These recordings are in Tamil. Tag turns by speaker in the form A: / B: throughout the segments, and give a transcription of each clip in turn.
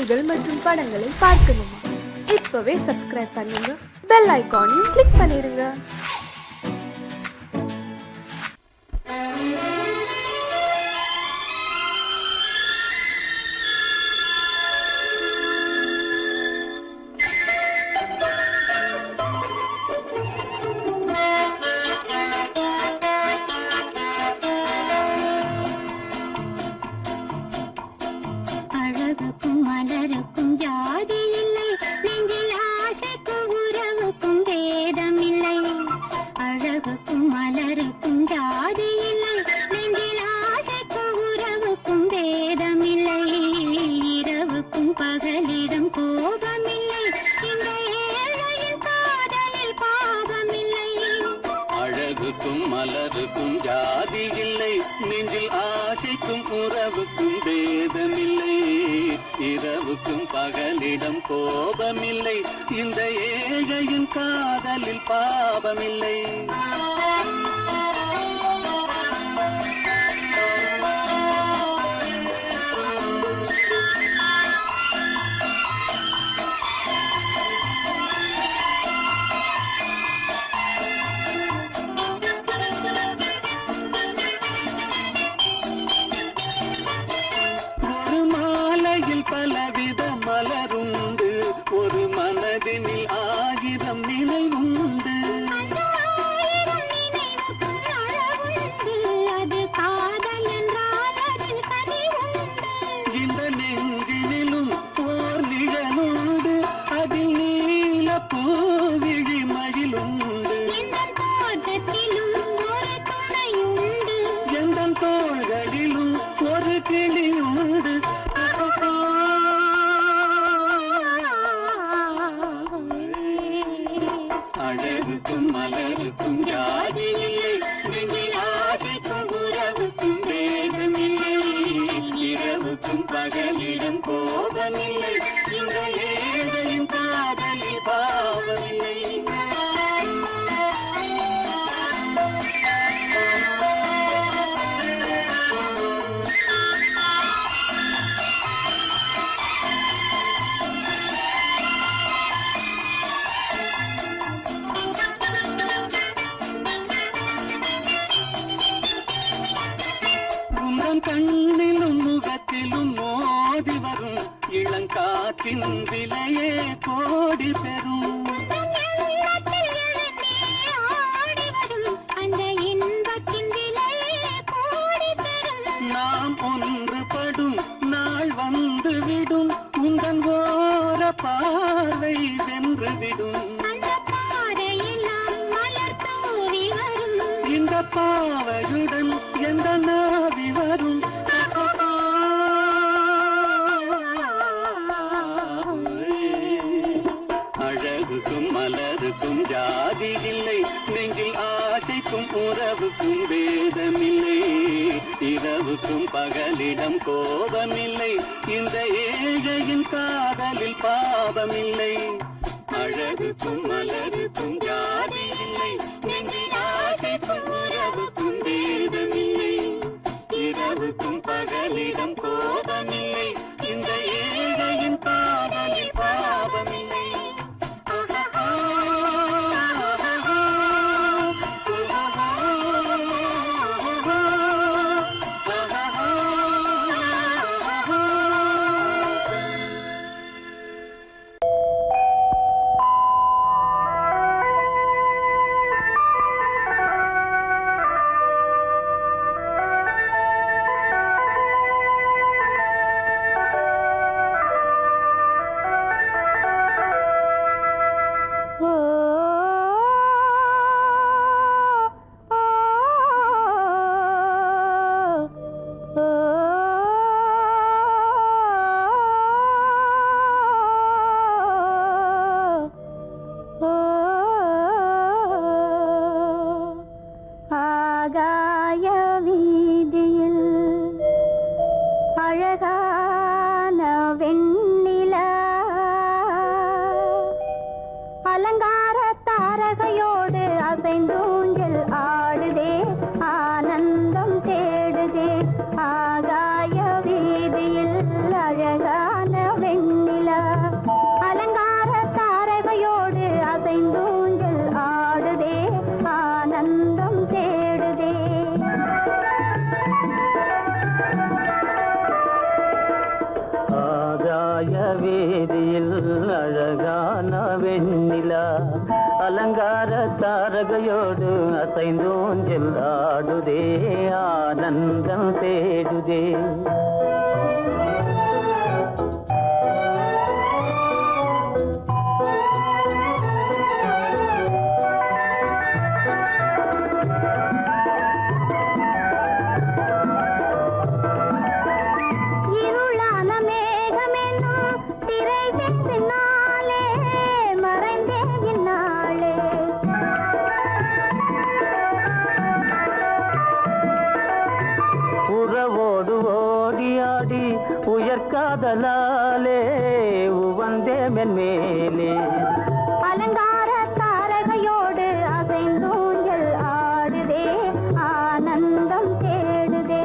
A: பாடல்கள் மற்றும் படங்களை பார்க்கணுமா? இப்பவே சப்ஸ்கிரைப் பண்ணுங்க, பெல் ஐகானையும் கிளிக் பண்ணிருங்க.
B: மலருக்கும் ஜாதி இல்லை, நெஞ்சில் ஆசைக்கும் உறவுக்கும் பேதமில்லை. இரவுக்கும் பகலிடம் கோபமில்லை, இந்த ஏழையின் காதலில் பாவமில்லை. பலவித மலருண்டு, ஒரு மனதினில் 1000 நினைவுண்டு. இந்த நெஞ்சினிலும் ஓர் நிழலுண்டு, அதில் நீல பூவிழி மகிழுண்டு. எந்த தோள்களிலும் ஒரு கிளியுண்டு. அழகுக்கும் மலருக்கும் ஜாதி இல்லை, நெஞ்சில் ஆசைக்கும் உறவுக்கும் பேதமில்லை. இரவுக்கும் பகலிடம் கோபமில்லை, இந்த ஏழையின் காதலில் பாவமில்லை. கண்ணிலும் முகத்திலும் மோதி வரும் இளங்காற்றின் விலையே கோடி பெறும். நாம் ஒன்றுபடும் நாள் வந்துவிடும், உங்கள் ஓர பார்வை சென்றுவிடும். இந்த பாவையுடன் எந்த நாவி வரும். அழகுக்கும் மலருக்கும் ஜாதி இல்லை, நெஞ்சில் ஆசைக்கும் உறவுக்கும் பேதமில்லை. இரவுக்கும் பகலிடம் கோபமில்லை, இந்த ஏழையின் காதலில் பாவமில்லை. அழகுக்கும் மலருக்கும் ஜாதி இல்லை, நெஞ்சில் ஆசைக்கும் உறவுக்கும் பேதமில்லை. இரவுக்கும் பகலிடம் கோபமில்லை, இந்த ஏழையின் காதலில் பாவமில்லை. வீதியில் அழகான வெண்ணிலா அலங்கார தாரகையோடு அசைந்தோஞ்சல் ஆடுதே ஆனந்தம் தேடுதே உயர்காதலாலே உவந்தே மென்மேலே
C: அலங்கார தாரகையோடு அசைந்தூஞ்சல் ஆடுதே ஆனந்தம் தேடுதே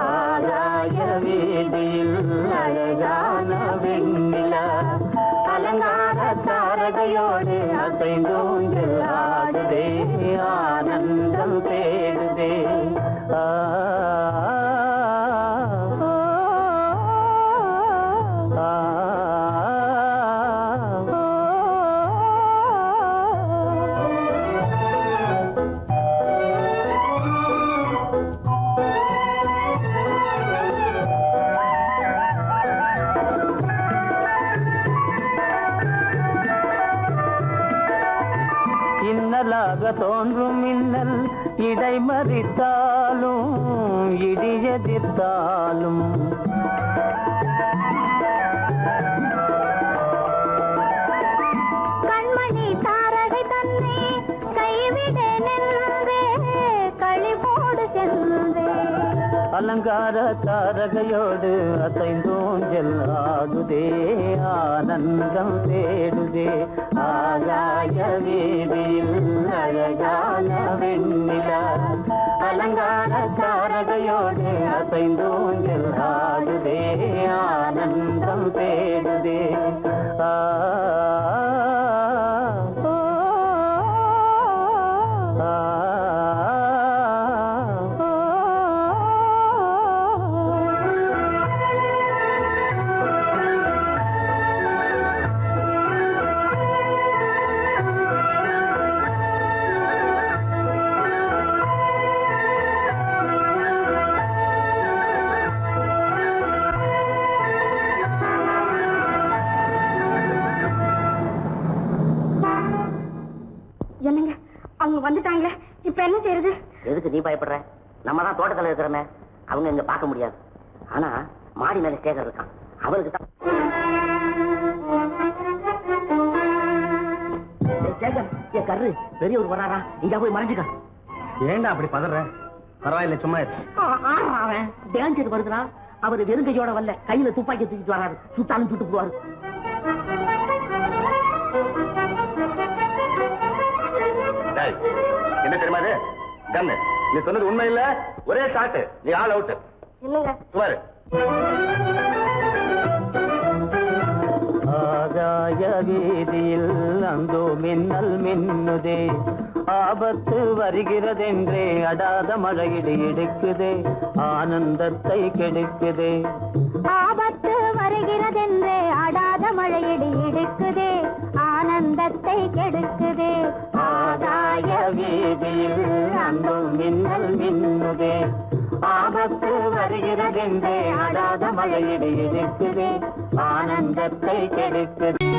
B: ஆகாய வீதியில் அழகான வெண்ணிலா அலங்கார தாரகையோடு அசைந்தூஞ்சல் ஆடுதே ஆனந்தம் தேடுதே இன்னலாக தோன்றும் மின்னல் இடைமறித்தாலும் இடியெதிர்த்தாலும்
C: கண்மணி தாரகை தன்னை கைவிட நின்றே களிபோடு சென்றே
B: அலங்கார தாரகையோடு அசைந்தோஞ்சல் ஆடுதே ஆனந்தம் தேடுதே ஆகாய வீதியில் அழகான வெண்ணிலா அலங்கார தாரகையோடு அசைந்தோஞ்சல் ஆடுதே ஆனந்தம் தேடுதே
C: என்னங்க அவங்க வந்துட்டாங்களே இப்ப என்ன செய்யறது?
D: எதுக்கு நீ பயப்படுற? நம்ம தான் தோட்டத்துல இருக்கிறோமே, அவங்க இங்க பார்க்க முடியாது. ஆனா மாடி மேல ஸ்டேகர் இருக்கான், அவருக்கு தான். என் கரு பெரியவர் வராரா, இங்க போய் மறைஞ்சுக்க.
B: ஏண்டா அப்படி பதற? பரவாயில்ல, சும்மா
D: அவன் டேஞ்சர் வருதுனா, அவர் வெறுங்கையோட வரல, கையில துப்பாக்கி தூக்கிட்டு வராரு, சுட்டாலும் சுட்டு போவாரு.
B: என்ன தெரியுமா இது? கண்ணு, நீ சொன்னது உண்மை இல்ல, ஒரே ஷாட், நீ ஆல் அவுட்.
C: இல்லங்க
B: சுமாரு. ஆகாய வீதியில் அந்தோ மின்னல் மின்னுதே, ஆபத்து வருகிறதென்றே அடாத மழையிடு எடுக்குதே, ஆனந்தத்தை கெடுக்குதே.
C: ஆபத்து வருகிறதென்றே அடாத மழையிடி இடுக்குதே, ஆனந்தத்தை கெடுக்குதே.
B: ஆகாய வீதியில் அந்தோ மின்னல் மின்னுதே, ஆபத்து வருகிறதென்றே அடாத மழையிடு எடுக்குதே, ஆனந்தத்தை கெடுக்குதே.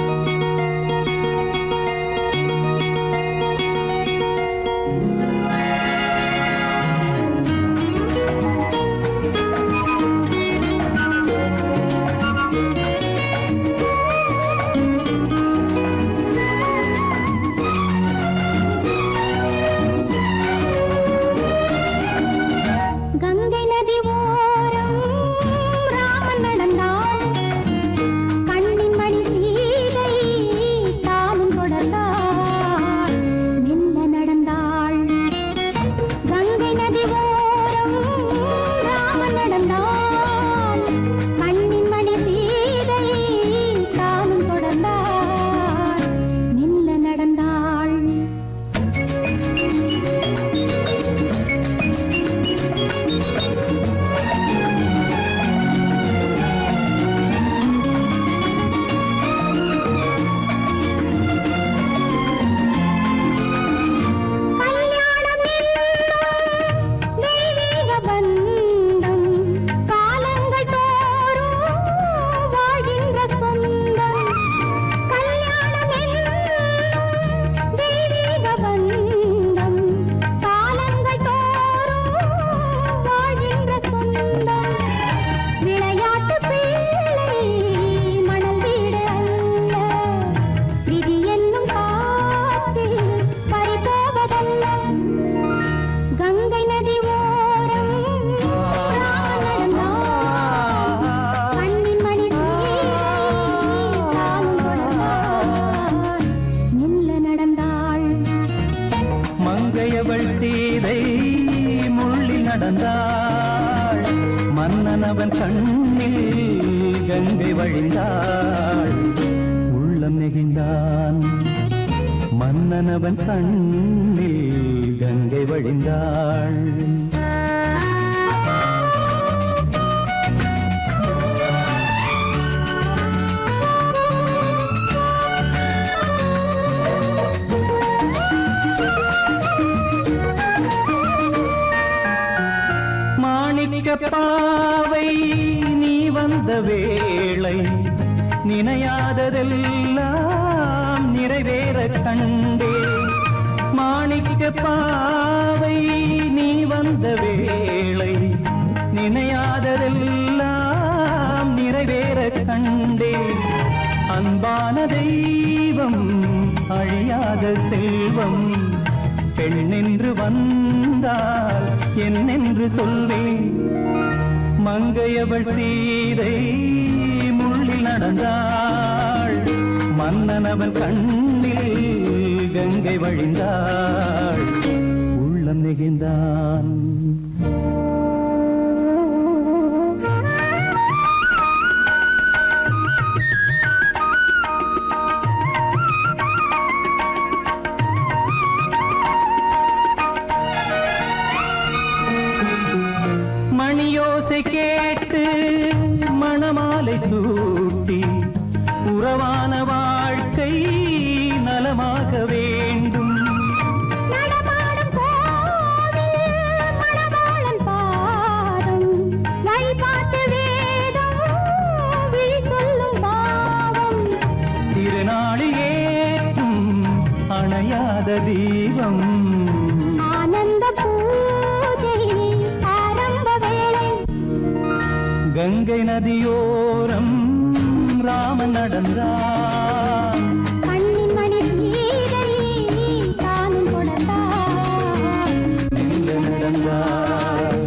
C: கங்கை நதி ஓரம் ராமன் நடந்தான், கண்ணின் மணி சீ
E: நடந்தாள் மன்னன் அவன் கண்ணில் கங்கை வழிந்தாள் உள்ளம் நெகிழ்ந்தான் மன்னன் அவன் கண்ணில் கங்கை வழிந்தாள் பாவை நீ வந்த வேளை நினையாததெல்லாம் நிறைவேற கண்டே மாணிக்க பாவை நீ வந்த வேளை நினையாததெல்லாம் நிறைவேற கண்டே அன்பான தெய்வம் அழியாத செல்வம் பெண்ணென்று வந்தால் என்னென்று சொல்வேன் மங்கையவள் சீதை முள்ளில் நடந்தாள் மன்னன் அவன் கண்ணில் கங்கை வழிந்தாள் உள்ளம் நெகிழ்ந்தான் மணியோசை கேட்டு மணமாலை சூட்டி உறவான வாழ்க்கை நலமாக வேண்டும்
C: நடமாடும் கோவில் மணவாளன் பாதம் வழிபாட்டு வேதம் விழி சொல்லும் பாவம்
E: திருநாளில் ஏற்றும் அணையாத தீபம்
C: ஆனந்த பூஜை ஆரம்ப வேளை
E: கங்கை நதியோரம் ராமன் நடந்தான்
C: கண்ணின் மணி சீதை தானும் கொடுத்தார்
E: எங்க நடந்தார்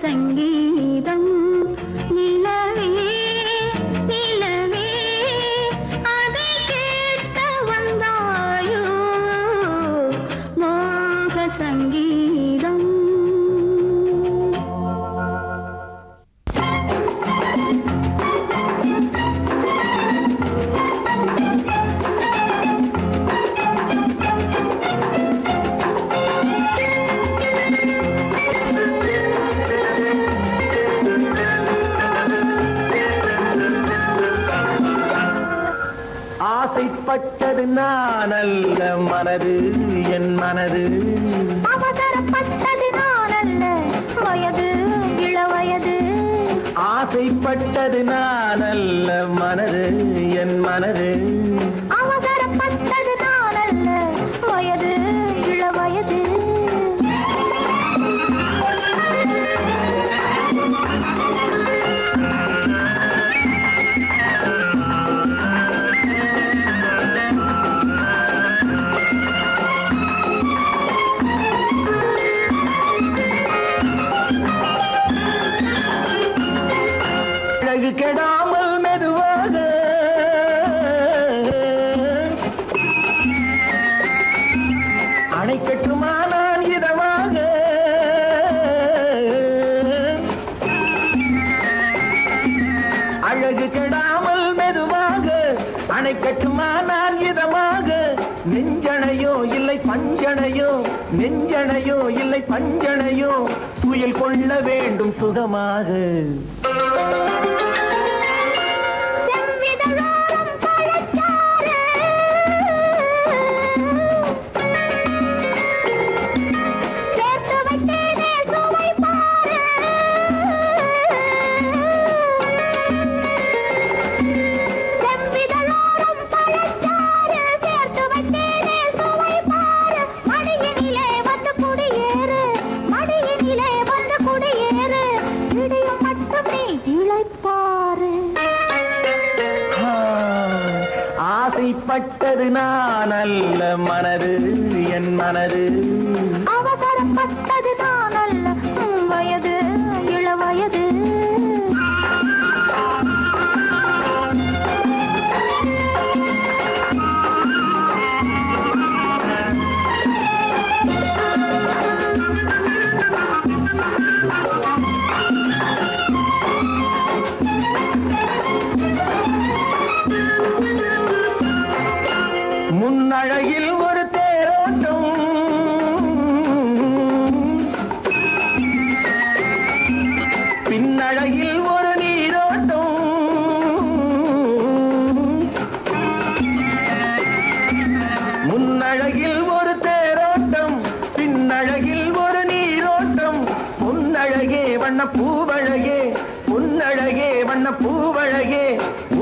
C: சங்கீதம் நிலவே நிலவே அதை கேட்க வந்தாயோ மோக சங்கீதம்.
E: ஆசைப்பட்டது நான் அல்ல மனது என் மனது,
C: அவசரப்பட்டது நான் அல்ல வயது இளவயது.
E: ஆசைப்பட்டது நான் அல்ல மனது என் மனது,
C: அவசரப்பட்டது நான் அல்ல வயது இளவயது.
E: அழகு கெடாமல் மெதுவாக அணை கட்டுமா நான் இதமாக, அழகு கெடாமல் மெதுவாக அணை கட்டுமா நான் இதமாக, நெஞ்சணையோ இல்லை பஞ்சணையோ, நெஞ்சணையோ இல்லை பஞ்சணையோ, துயில் கொள்ள வேண்டும் சுகமாக.
C: செவ்விதழோரம் பழச்சாறு சேர்த்து வைத்தேனே சுவை பாரு. செவ்விதழோரம் பழச்சாறு சேர்த்து வைத்தேனே சுவை பாரு. மடியினிலே வந்து குடியேறு, மடியினிலே வந்து குடியேறு, இடையும் மட்டும் நீ இளைப்பாரு.
E: ஆசைப்பட்டது நான் அல்ல மனது என் மனது,
C: அவசரப்பட்டது நான் அல்ல வயது இளவயது.
E: முன்னழகில் ஒரு தேரோட்டம், பின்னழகில் ஒரு நீரோட்டம், முன்னழகில் ஒரு தேரோட்டம், பின்னழகில் ஒரு நீரோட்டம், பொன்னழகே வண்ண பூவழகே, பொன்னழகே வண்ண பூவழகே,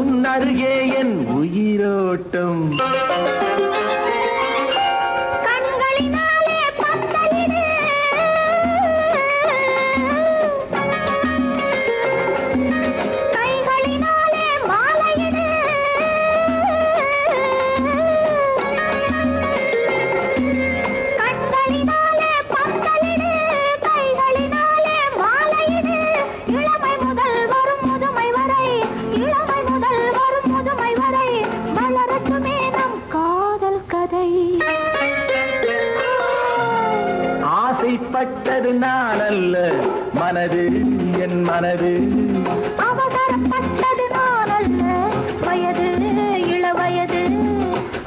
E: உன்னருகே என் உயிரோட்டம்.
C: கண்களினாலே பந்தலிடு, கைகளினாலே மாலையிடு, கண்களினாலே பந்தலிடு, கைகளினாலே மாலையிடு. இளமை முதல் வரும் முதுமை வரை, இளமை முதல் வரும் முதுமை வரை, வளரட்டுமே நம் காதல் கதை.
E: ஆசைப்பட்டது நான் அல்ல மனது என் மனது,
C: அவசரப்பட்டது நான் அல்ல வயது இளவயது.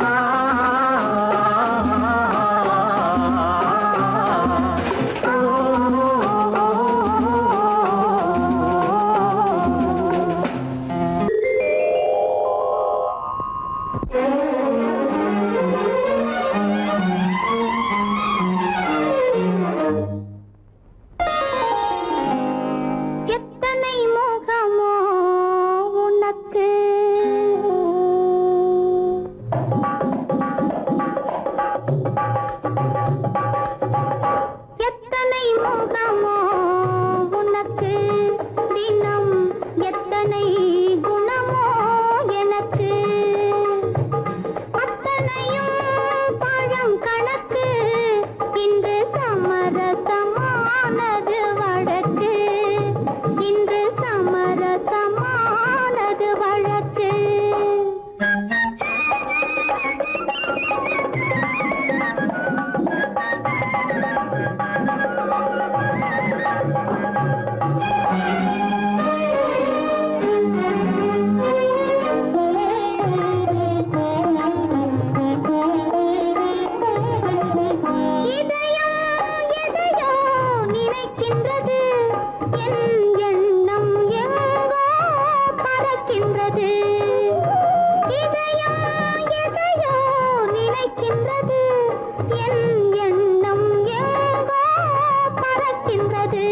E: ஆ,
C: எத்தனை முகம் மறைக்கின்றது என் எண்ணம் எங்கோ பறக்கின்றது இதயம் எதையோ நினைக்கின்றது என் எண்ணம் எங்கோ பறக்கின்றது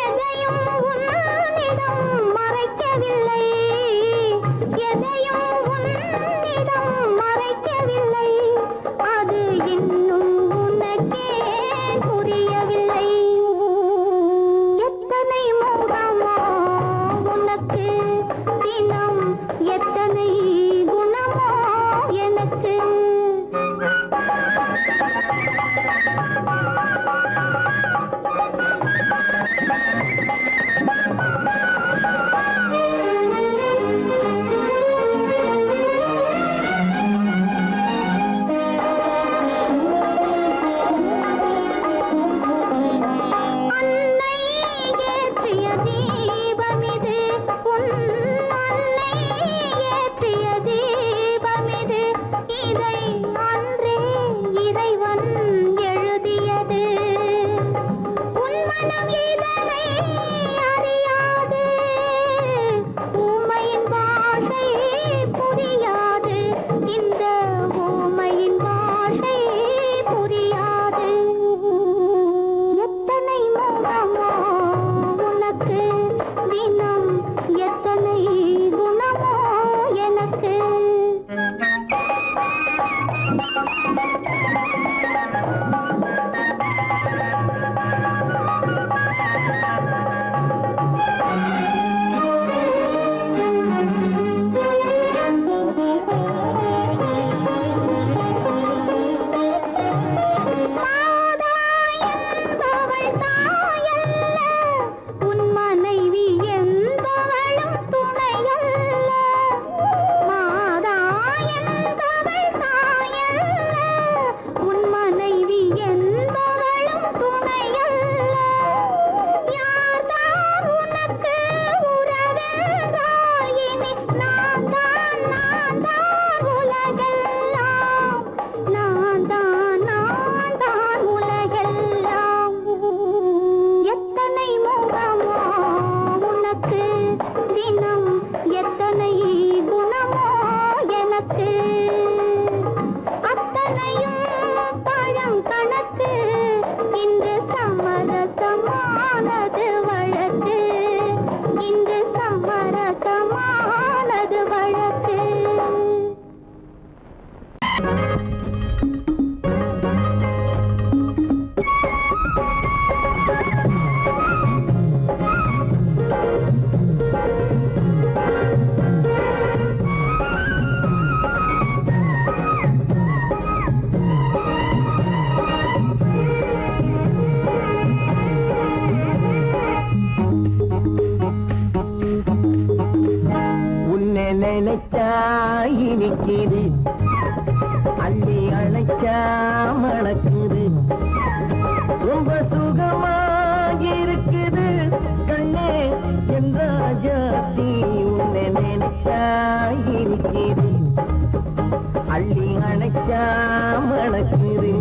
C: எதையும் உன்னிடம் மறைக்கவில்லை எதையும் உன்னிடம் மறைக்கவில்லை அது இன்னும் உனக்கே புரியவில்லை எத்தனை முகமோ உனக்கு தினம் எத்தனை குணமோ எனக்கு அன்னை ஏற்றிய தீபமிது உன் அன்னை ஏற்றிய தீபமிது இதை அன்றே இறைவன் எழுதியது உன் மனம் இதனை அறியாது ஊமையின் பாஷை புரியாது இந்த ஊமையின் பாஷை புரியாது எத்தனை முகமோ உனக்கு தினம் எத்தனை குணமோ எனக்கு மாதா என்பவள் தாயல்ல உன் மனைவி என்பவளும் துணையல்ல மாதா என்பவள் தாயல்ல உன் மனைவி என்பவளும் துணையல்ல யார்தான் உனக்கு உறவென்றால் இனி நான் தான் உலகெல்லாம் நான் தான் உலகெல்லாம் எத்தனை முகமோ உனக்கு தினம் எத்தனை குணமோ எனக்கு அத்தனையும் பழம் கணக்கு இன்று சமரசமானது வழக்கு இன்று சமரசமானது வழக்கு
E: உன்னை நினைச்சா இனிக்குது அள்ளி அழைச்சா மணக்குது ரொம்ப சுகமா இருக்குது கண்ணே என் ராஜாத்தி உன்னை நினைச்சா இனிக்குது அள்ளி அழைச்சா மணக்குது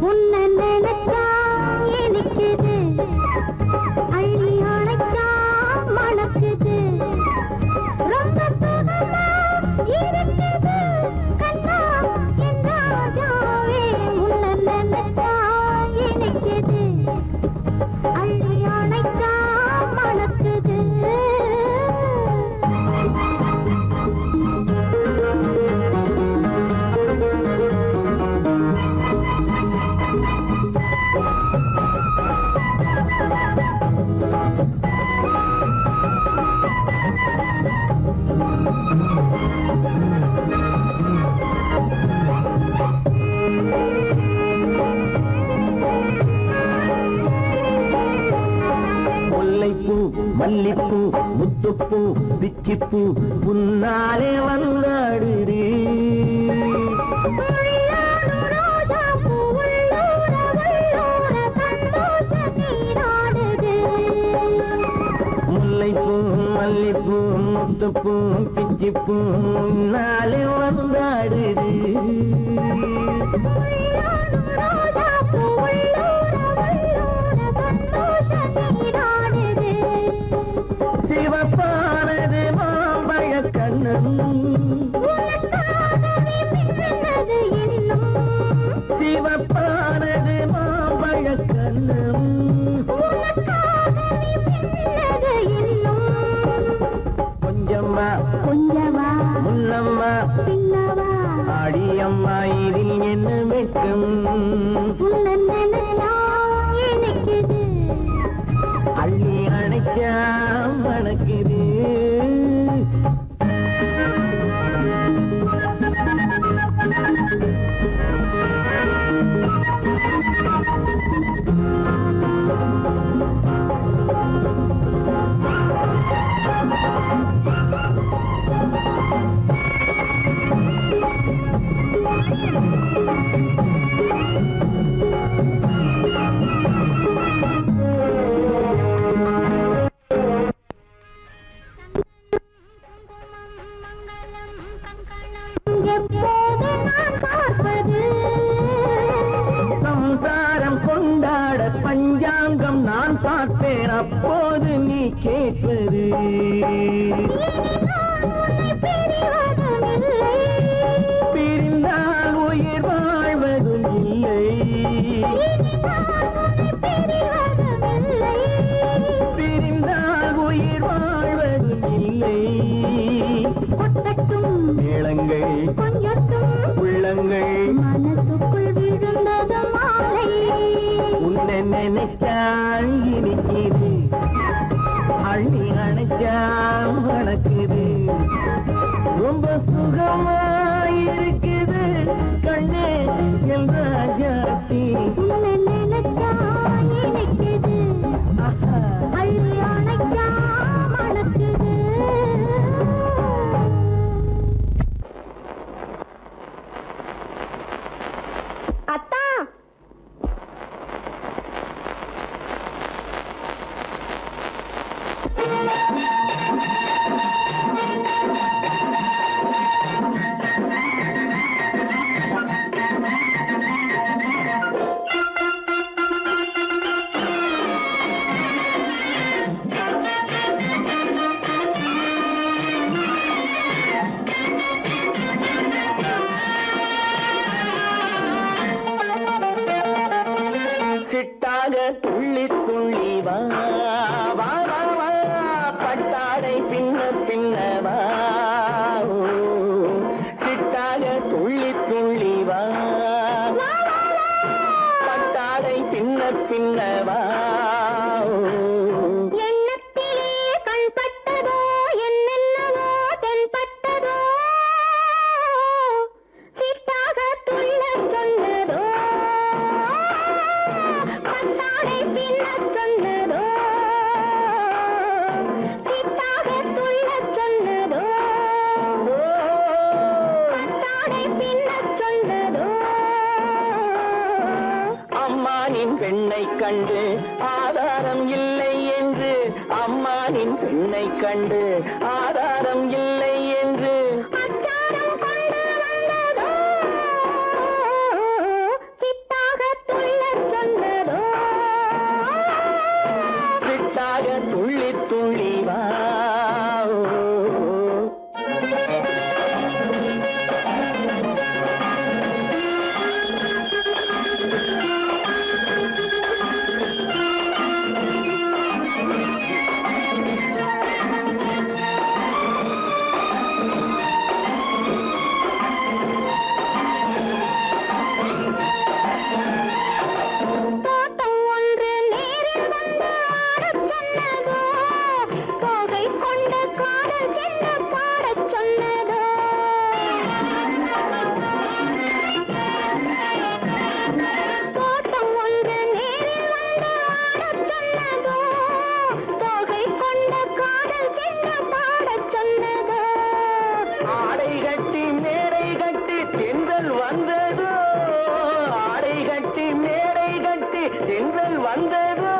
C: உன்னை நினைச்சா இனிக்குது அள்ளி அணைச்சா மணக்குது ரொம்ப சுகமா இருக்குது கண்ணா என் ராஜாவே உன்னை நினைச்சா இனிக்குது அள்ளி அணைச்சா மணக்குது
E: முல்லைப்பூ மல்லிப்பூ முத்துப்பூ பிச்சிப்பூ உன்னாலே வந்தாடுது
C: முல்லைப்பூ
E: மல்லிப்பூ முத்தப்பூம் பிச்சிப்பூம் நாளே வந்தாடுது சிவப்பானது மாம்பழ கண்ணம் சிவப்பானது மாம்பழ கண்ணம் கொஞ்சம்மா
C: கொஞ்சமா
E: முன்னம்மா
C: பின்னவா
E: அடியம்மா இதில் என்ன வெட்கம்
C: எனக்குது
E: அள்ளி அணைச்சா மணக்குது
C: எப்போது நான் பார்ப்பது
E: சம்சாரம் கொண்டாட பஞ்சாங்கம் நான் பார்ப்பேன் அப்போது நீ கேட்பது பிரிந்தால் உயிர் வாழ்வதும் இல்லை பிரிந்தால் உயிர் வாழ்வதும் இல்லை
C: கொட்டட்டும்
E: மேளங்கள்
C: கொஞ்சட்டும்
E: உள்ளங்கள்
C: மனசுக்குள் விழுந்தது மாலை
E: உன்னை நினைச்சால் இருக்குது அள்ளி அணைச்சா வணக்குது ரொம்ப சுகமாயிருக்குது கண்ணே என் ராஜாத்தி
C: உன்னை நினைச்சா இனிக்குது
E: ஆஹா.
C: அள்ளி அணைச்சா மணக்குது அத்தா
E: சிட்டாக துள்ளி துள்ளி வா வா வா வா பட்டாடை பின்ன பின்ன வா ஓ, சிட்டாக துள்ளி துள்ளி வா பட்டாடை பின்ன பின்ன வா ஓ.
C: எண்ணத்திலே கண்பட்டதோ என்னென்னவோ தென்பட்டதோ சிட்டாக துள்ளச் சொன்னதோ பட்டாடை பின்னச் சொன்னதோ சிட்டாக துள்ளச் சொன்னதோ பட்டாடை பின்னச் சொன்னதோ
E: அம்மானின் பெண்ணை கண்டு ஆதாரம் இல்லை என்று அம்மானின் பெண்ணை கண்டு ஆதாரம் இல்லை என்று
C: அச்சாரம் கொண்டு வந்ததோ சிட்டாக துள்ளச் சொன்னதோ
E: சிட்டாக துள்ளி துள்ளி வா ஓ.
C: தோட்டம் ஒன்று நேரில் வந்து ஆடச் சொன்னதோ தோகை கொண்ட காதல் என்ன பாடச் சொன்னதோ தோட்டம் ஒன்று நேரில் வந்து ஆடச் சொன்னதோ தோகை கொண்ட காதல் என்ன பாடச் சொன்னதோ
E: ஆடை கட்டி மேடை கட்டி தென்றல் வந்ததோ ஆடை கட்டி மேடை கட்டி தென்றல் வந்ததோ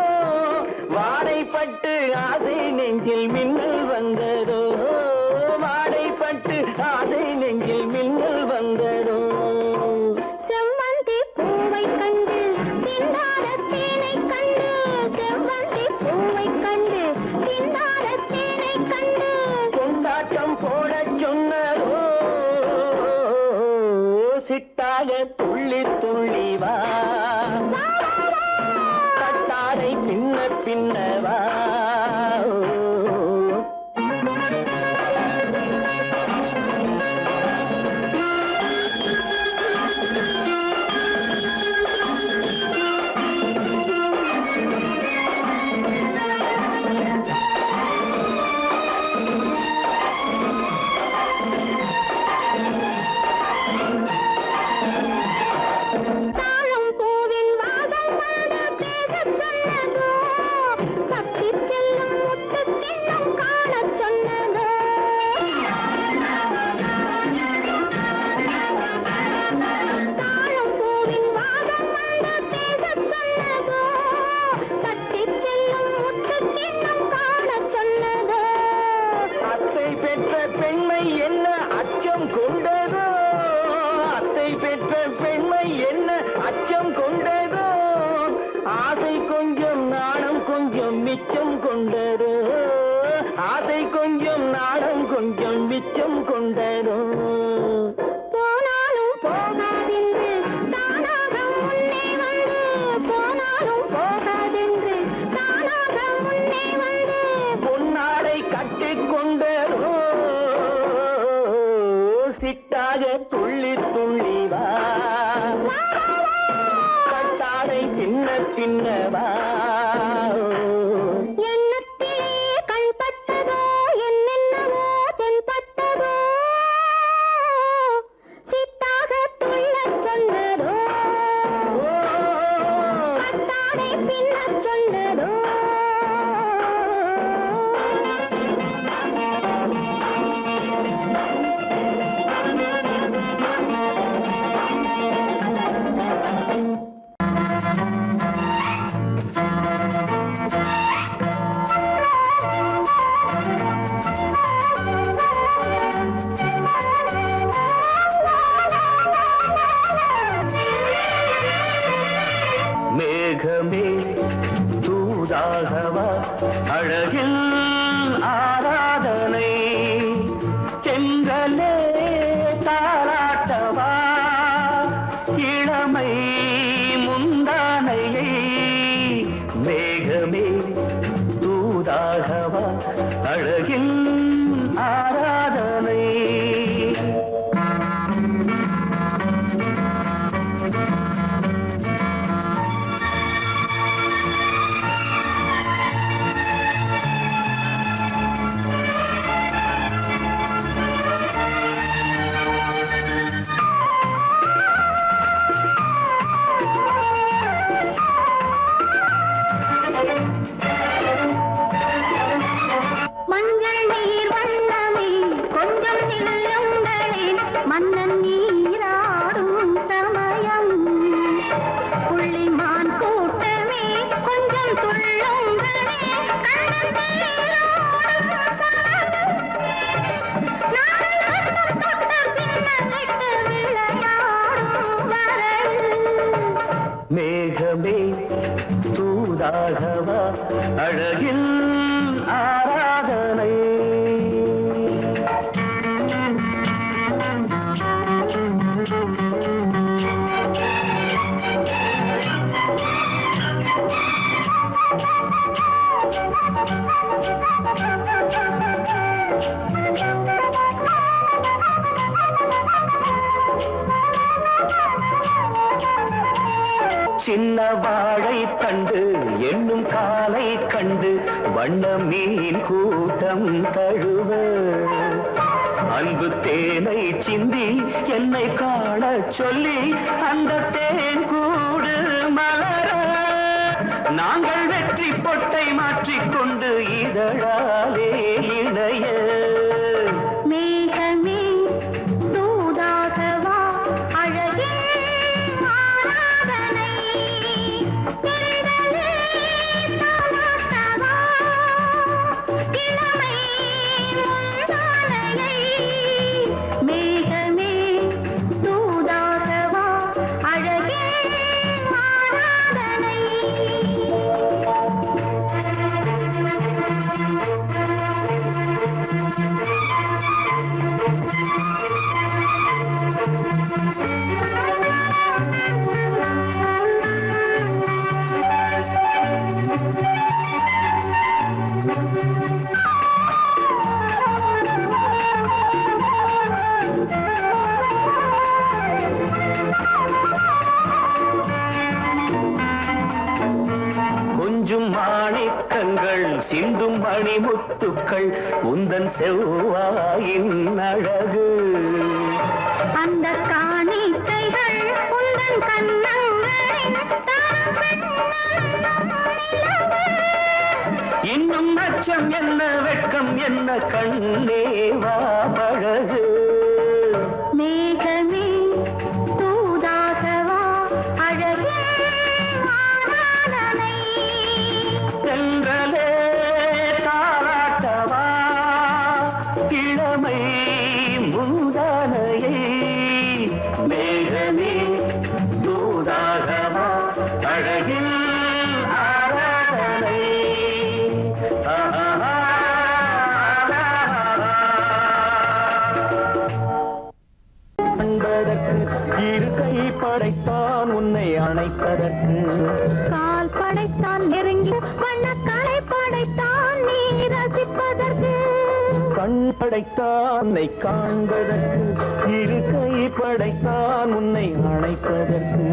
E: வாடைப்பட்டு ஆசை நெஞ்சில் மின்னல் வந்ததோ துள்ளி வா கட்டாரை பின்ன பின்னவா மிச்சம் கொண்டதோ ஆசை கொஞ்சம் நாடம் கொஞ்சம் மிச்சம் கொண்டதோ
C: போனாலும் போகாதென்று தானாக முன்னே வந்து போனாலும் போகாதென்று தானாக முன்னே வந்து
E: பொன்னாடை கட்டிக்கொண்டதோ சிட்டாக துள்ளி துள்ளி வா கட்டாடை சின்ன சின்னவா மேகமே தூதாகவா அழகில் ஆராதனை செங்கலே தாராட்டவா இளமை முந்தானையை மேகமே தூதாகவா அழகில் ஆராதனை மேகமே தூதாகவா அழகில் ஆராதனை சின்ன வாழை கண்டு என்னும் காலை கண்டு வண்ண மீன் கூட்டம் தழுவ அன்பு தேனை சிந்தி என்னை காண சொல்லி அந்த தேன் கூடு மலர நாங்கள் வெற்றி பொட்டை மாற்றிக்கொண்டு இதழாலே இணைய
C: மேகமே தூதாகவா அழகே ஆராதனை திரளே தாலாட்டவா இளமை முந்தானையை மேகமே தூதாகவா அழகே ஆராதனை
E: கொஞ்சும் மாணிக்கங்கள் சிந்தும் மணிமுத்துக்கள் உந்தன் செவ்வாயின் அழகு.
C: அந்த காணிக்கைகள் உந்தன் கண்ணங்களின்
E: இன்னும் அச்சம் என்ன வெட்கம் என்ன கண்ணே வா பழகு.
C: மேகமே தூதாகவா அழகே ஆராதனை.
E: சென்றலே தாராட்டவா இளமை முந்தானையை. மேகமே தூதாகவா அழகில் ஆராதனை. இரு கை படைத்தான் உன்னை அணைப்பதற்கு.
C: கால் படைத்தான் நெருங்கி வண்ணக்கலை படைத்தான் நீ ரசிப்பதற்கு.
E: கண் படைத்தான் உன்னை காண்பதற்கு. இரு கை படைத்தான் உன்னை அணைப்பதற்கு.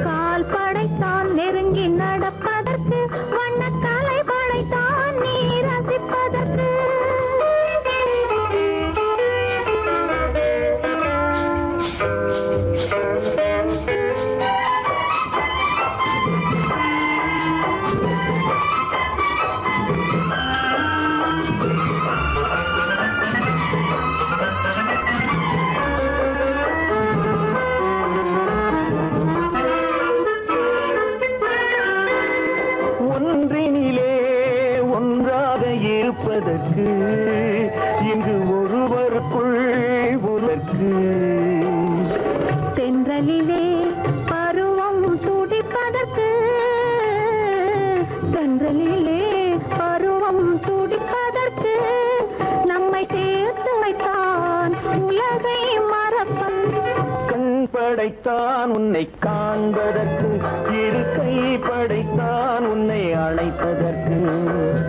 C: கால் படைத்தான் நெருங்கி நடப்பதற்கு. வண்ணக்கலை படைத்தான் நீ ரசிப்பதற்கு.
E: ஒன்றினிலே ஒன்றாக இருப்பதற்கு இங்கு ஒருவருக்குள் உலர்க்கு.
C: தென்றலிலே பருவம் துடிப்பதற்கு. தென்றலிலே பருவம் துடிப்பதற்கு. நம்மை சேர்த்து வைத்தான் உலகை மறப்பன்.
E: கண் படைத்தான் உன்னை காண்பதற்கு. இரு கை படைத்தான் உன்னை அழைப்பதற்கு.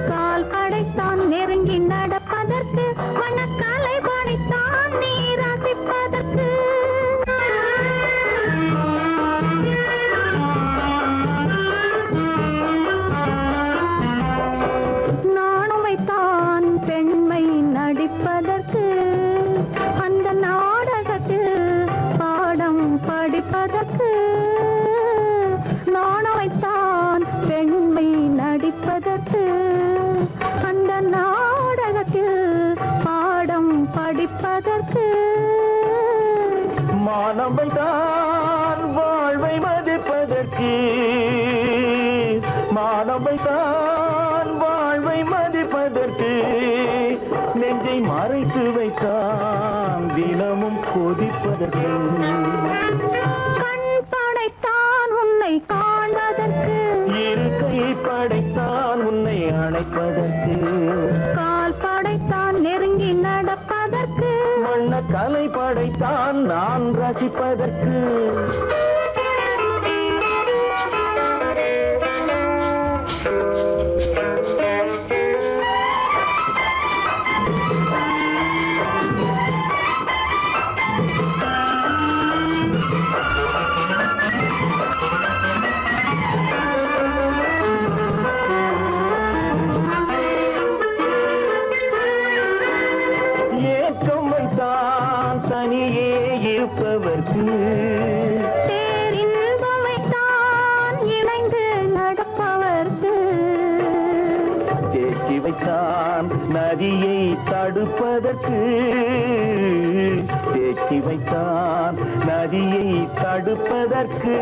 C: கால் படைத்தான் நெருங்கி நடப்பதற்கு. வண்ணக்கலை படைத்தான் நீ ரசிப்பதற்கு. நாணமைத்தான் பெண்மை நடிப்பதற்கு. அந்த நாடகத்தில் பாடம் படிப்பதற்கு. நாணமைத்தான் பெண்மை நடிப்பதற்கு. அந்த நாடகத்தில் பாடம் படிப்பதற்கு.
E: மானவைதான் வாழ்வை மதிப்பதற்கு. மானவைதான் வாழ்வை மதிப்பதற்கு. நெஞ்சை மறைத்து வைத்தான் தினமும் கொதிப்பதற்கு.
C: கண் படைத்தான் உன்னை காண்பதற்கு.
E: இரு கை படைத்தான் உன்னை அணைப்பதற்கு.
C: கால் படைத்தான் நெருங்கி நடப்பதற்கு.
E: வண்ண கலை படைத்தான் நான் ரசிப்பதற்கு. ஏக்கம் வைத்தான் தனியே இருப்பவர்க்கு.
C: பேரின்பம் வைத்தான் இணைந்து நடப்பவர்க்கு.
E: தேக்கி வைத்தான் நதியை தடுப்பதற்கு. தேக்கி வைத்தான் நதியை தடுப்பதற்கு.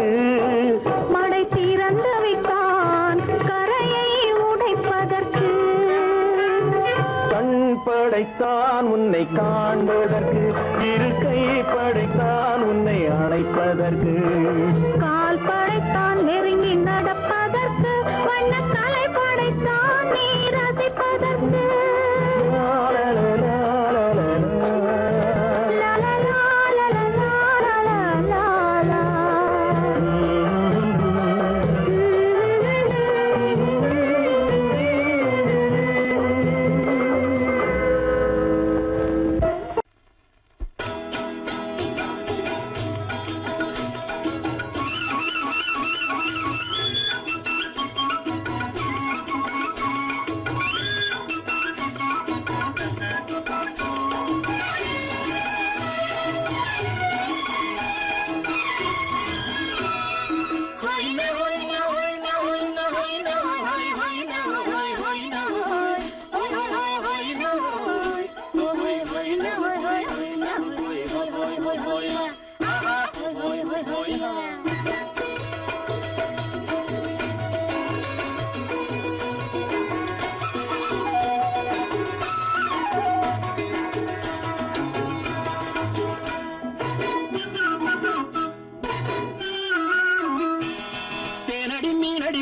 C: மடை திறந்து வைத்தான் கரையை உடைப்பதற்கு.
E: கண் படைத்தான் உன்னை காண்பதற்கு. இரு கை படைத்தான் உன்னை அணைப்பதற்கு.
C: கால் படைத்தான் நெருங்கி நடப்பதற்கு. வண்ணக்கலை படைத்தான் நீ ரசிப்பதற்கு.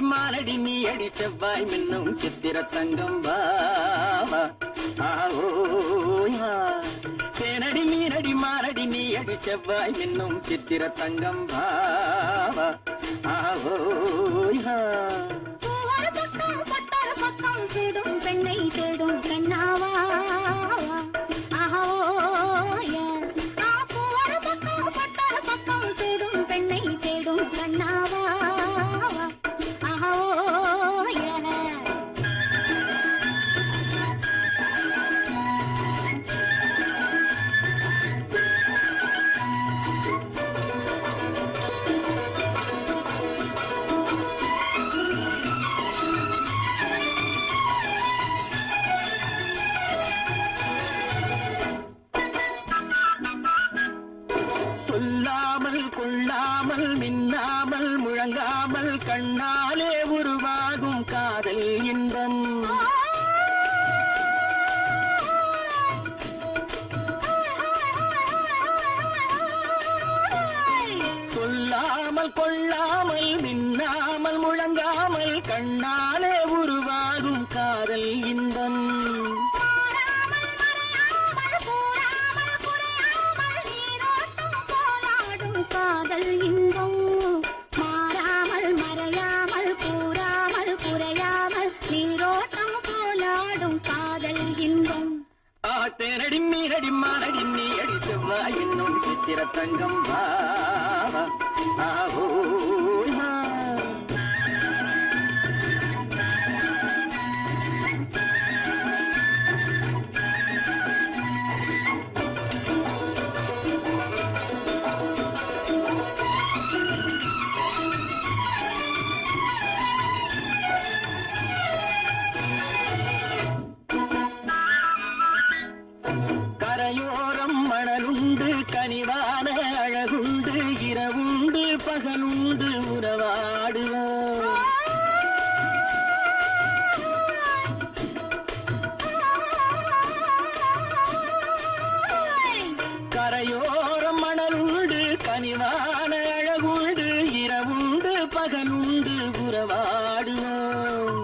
E: மானடி நீ அடி செவ்வாய் மின்னும் சித்திர தங்கம் வாவா ஆவோயா தேனடி மீனடி மானடி நீ அடி செவ்வாய் மின்னும் சித்திர தங்கம் வாவா ஆவோயா
C: பூவர பக்கம் பட்டர பக்கம் தேடும் பெண்ணை தேடும் கண்ணாவா ஆஹோயா பூவர பக்கம் பட்டர பக்கம் தேடும் பெண்ணை தேடும் கண்ணாவா ஆஹோயா
E: சொல்லாமல் கொள்ளாமல் மின்னாமல் முழங்காமல் கண்ணாலே உருவாகும் காதல் இன்பம் சொல்லாமல் கொள்ளாமல் மின்னாமல் முழங்காமல் கண்ணாலே உருவாகும் காதல் இன்பம்
C: காதல் இன்பம் மாறாமல் மறையாமல் கூறாமல் குறையாமல் நீரோட்டம் போலாடும் காதல் இன்பம்
E: தேனடி மீனடி மானடி நீ அடி செவ்வாய் என்னும் சித்திர தங்கம் வாவா ஆவோயா கரையோரம் மணலுண்டு கனிவான அழகுண்டு இரவுண்டு பகலுண்டு உறவாடுவோம் கரையோரம் மணலுண்டு கனிவான அழகுண்டு இரவுண்டு பகலுண்டு உறவாடுவோம்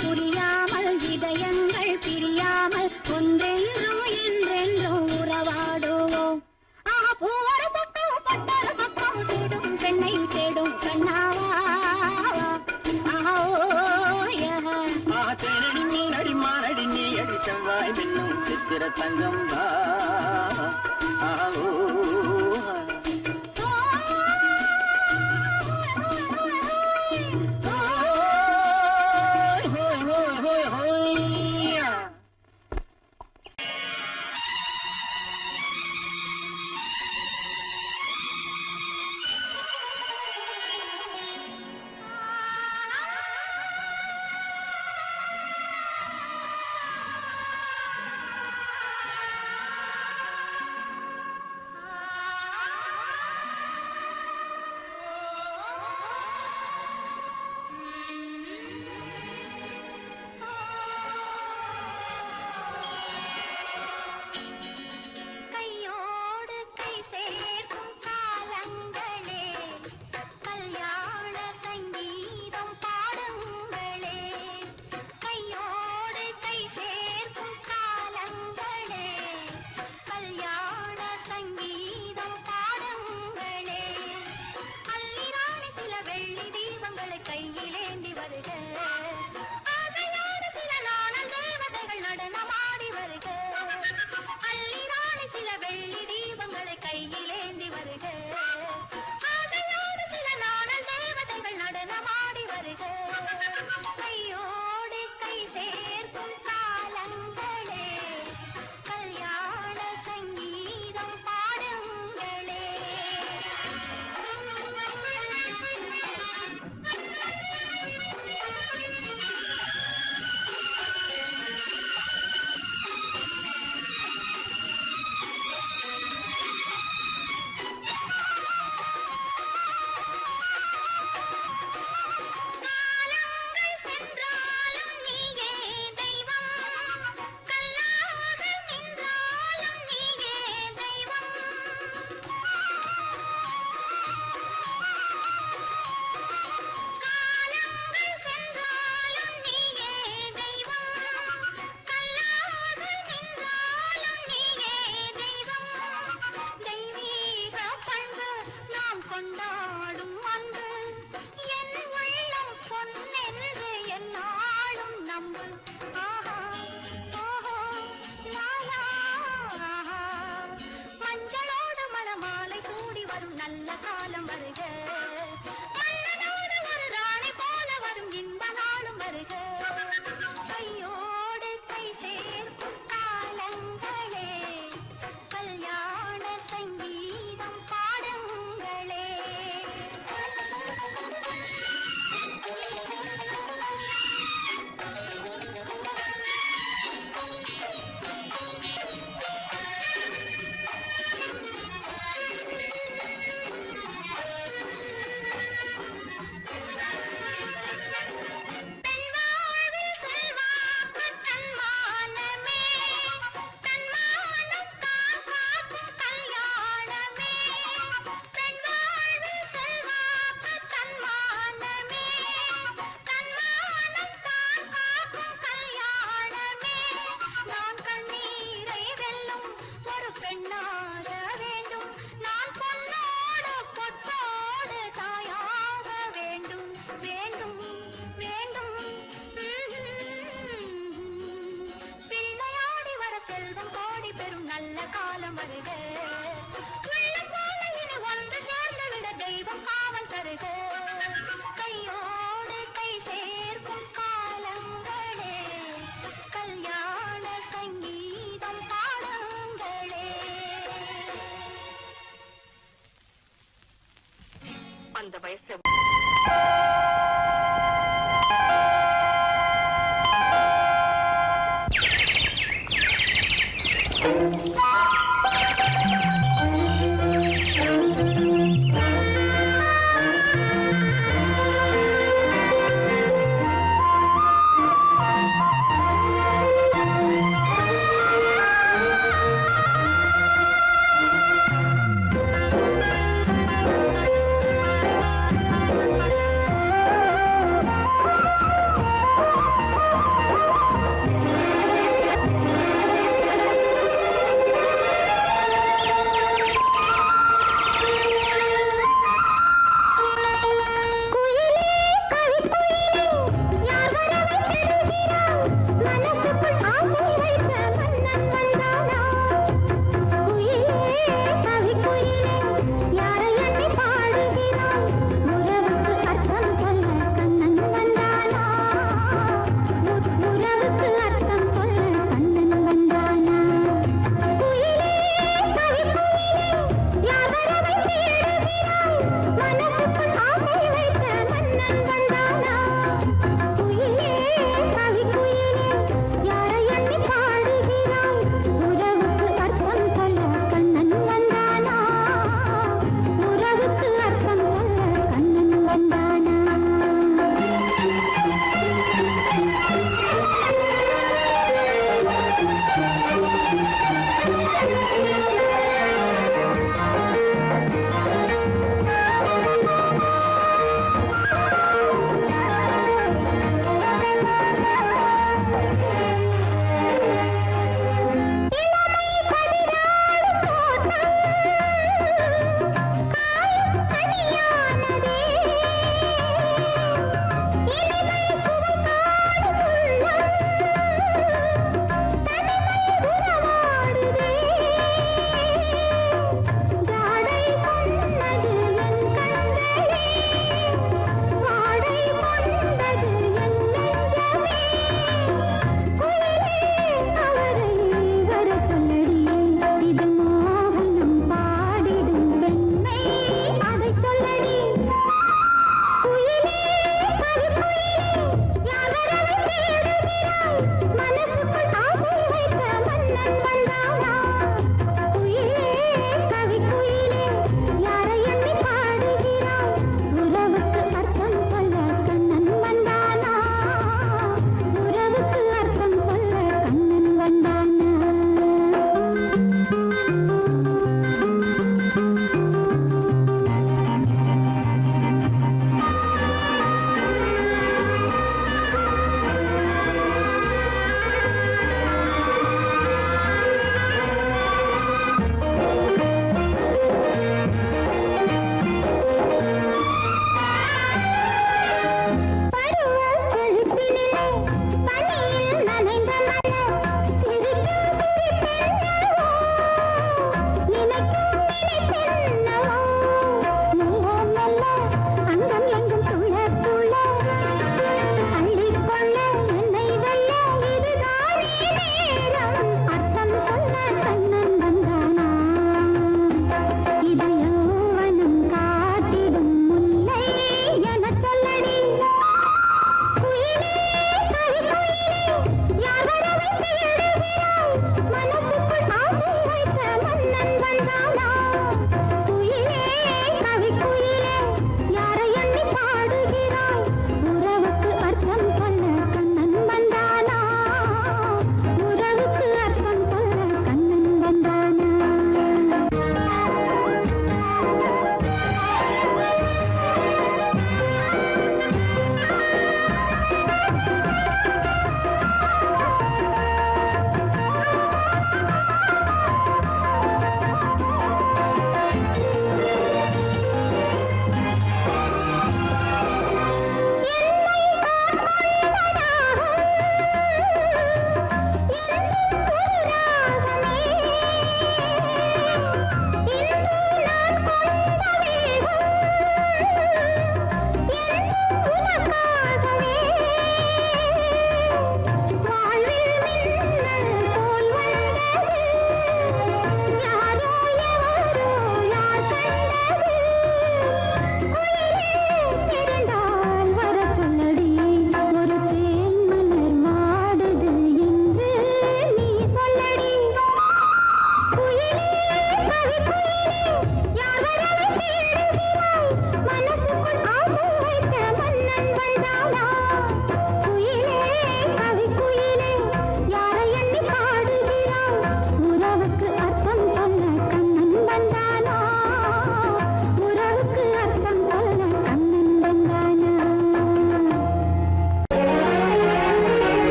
C: புரியாமல் இதயங்கள் பிரியாமல் ஒன்றென்றும் என்றென்றும் உறவாடுவோம் பூவர பக்கம் பட்டர பக்கம் சூடும் பெண்ணை தேடும் கண்ணாவா
E: தேனடி மீனடி மானடி நீ அடி செவ்வாய் மின்னும் சித்திர தங்கம் ஆவோ
C: வருக உள்ளம் போல இனி ஒன்று சேர்ந்து விட தெய்வம் காவல் தருக கையோடு கை சேர்க்கும் காலங்களே கல்யாண சங்கீதம் பாடுங்களே அந்த வயசு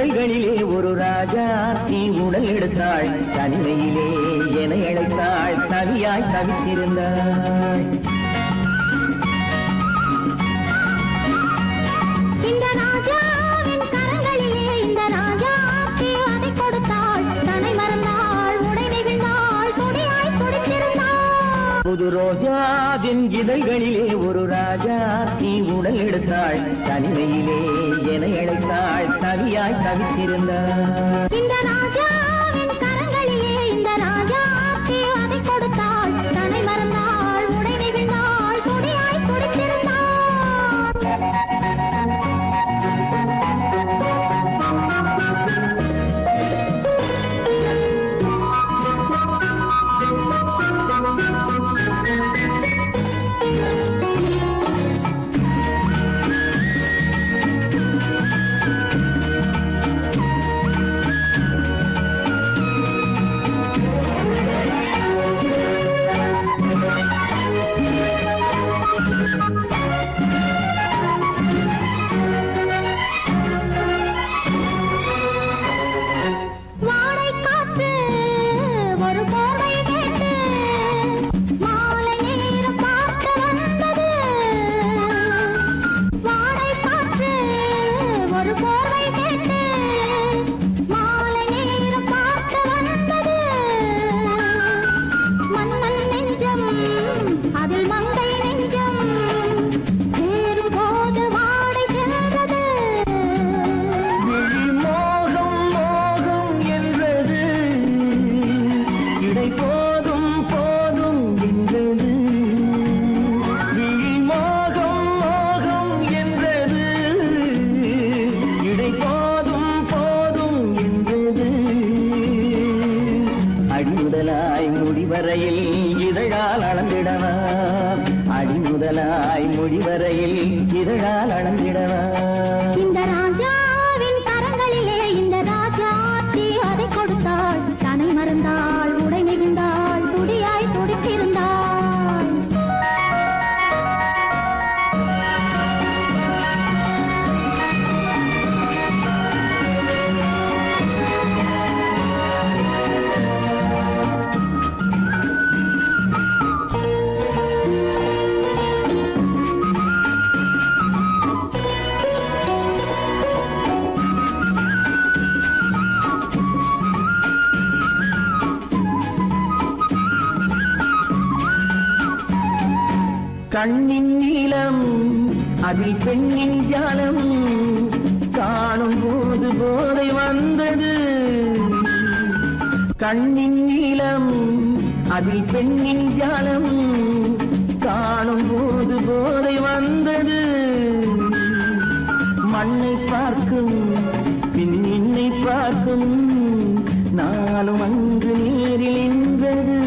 E: இதழ்களிலே ஒரு ராஜா தீ உடல் எடுத்தாள் தனிமையிலே என அழைத்தாள் தவியாய் தவித்திருந்தாள்
C: இந்த ராஜாவின் கரங்களிலே இந்த ராஜா அதை கொடுத்தாள் தன்னை மறந்தாள் உடை நெகிழ்ந்தாள் துடியாய் துடித்திருந்தாள்
E: புது ரோஜாவின் இதழ்களிலே ஒரு ராஜா தீ உடல் எடுத்தாள் தனிமையிலே என அழைத்தாள் தவியாய் தவித்திருந்தாள்
C: இந்த ராஜாவின் கரங்களிலே இந்த ராஜா அதை கொடுத்தாள் தன்னை மறந்தாள் உடை நெகிழ்ந்தாள் துடியாய் துடித்திருந்தாள்
E: இதழால் அளந்திடவா
C: இந்த ராஜாவின் கரங்களிலே இந்த ராஜா அதை கொடுத்தாள் தன்னை மறந்தாள் உடை நெகிழ்ந்தாள் துடியாய் துடித்திருந்தாள்
E: கண்ணின் நீளம் அதில் பெண்ணின் ஜாலம் காணும் போது போதை வந்தது கண்ணின் நீளம் அதில் பெண்ணின் ஜாலம் காணும் போது போதை வந்தது மண்ணை பார்க்கும் பின் என்னை பார்க்கும் நாளும் அங்கு நேரில் நின்றது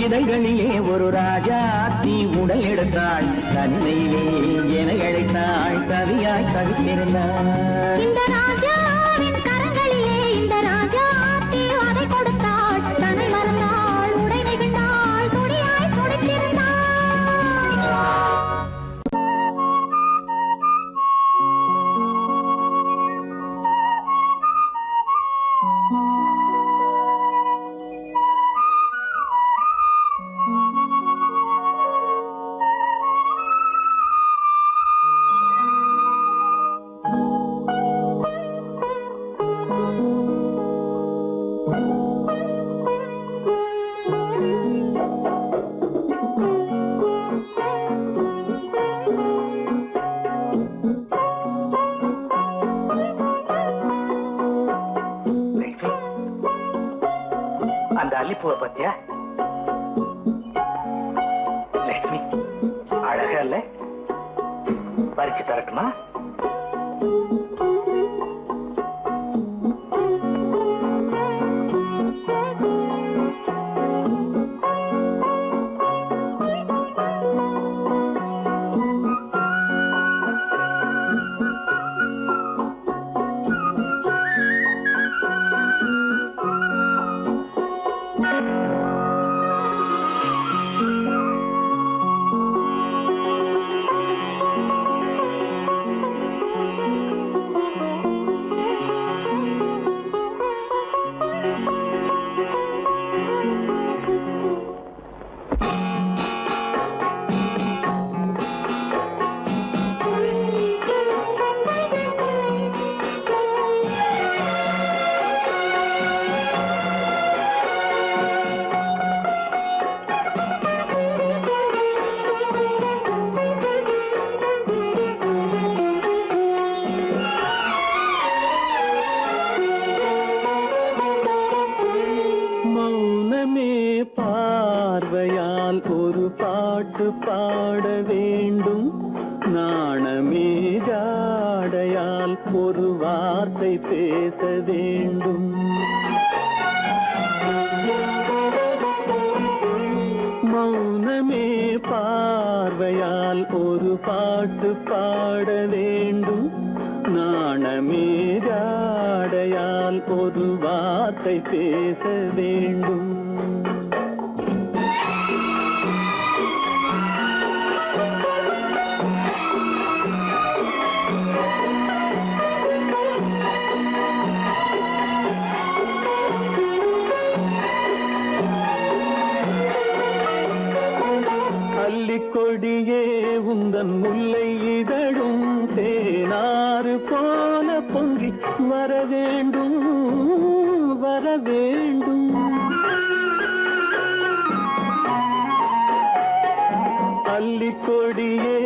E: இதழ்களிலே ஒரு ராஜா தீ உடல் எடுத்தாள் தனிமையிலே என அழைத்தாள் கவியாய் கவித்திருந்தாள்
C: இந்த ராஜாவின் கரங்களிலே இந்த ராஜா அதை கொடுத்தாள் தன்னை மறந்தாள் உடை நெகிழ்ந்தாள் துடியாய் துடித்திருந்தாள்
B: அந்த அல்லிப்பூவை பத்தியா லட்சுமி அழகா இல்ல பறிச்சு தரட்டுமா
E: பாட்டு பாட வேண்டும் நாணமே ஜாடையால் ஒரு வார்த்தை பேச வேண்டும் மௌனமே பார்வையால் ஒரு பாட்டு பாட வேண்டும் நாணமே ஜாடையால் ஒரு வார்த்தை பேச வேண்டும் கொடியே உந்தன் முல்லை இதழும் தேனாறு போல பொங்கி வர வேண்டும் வர வேண்டும் அல்லிக்கொடியே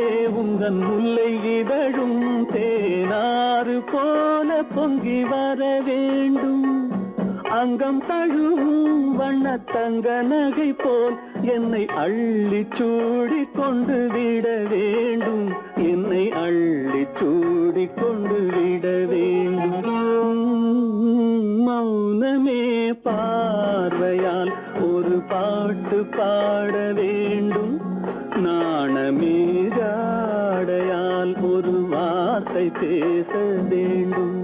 E: உந்தன் முல்லை இதழும் தேனாறு போல பொங்கி வர வேண்டும் அங்கம் தழுவும் வண்ணத்தங்க நகை போல் என்னை அள்ளி சூடி கொண்டு விட வேண்டும் என்னை அள்ளி சூடி கொண்டு விட வேண்டும் மௌனமே பார்வையால் ஒரு பாட்டு பாட வேண்டும் நாணமே ஜாடையால் ஒரு வார்த்தை பேச வேண்டும்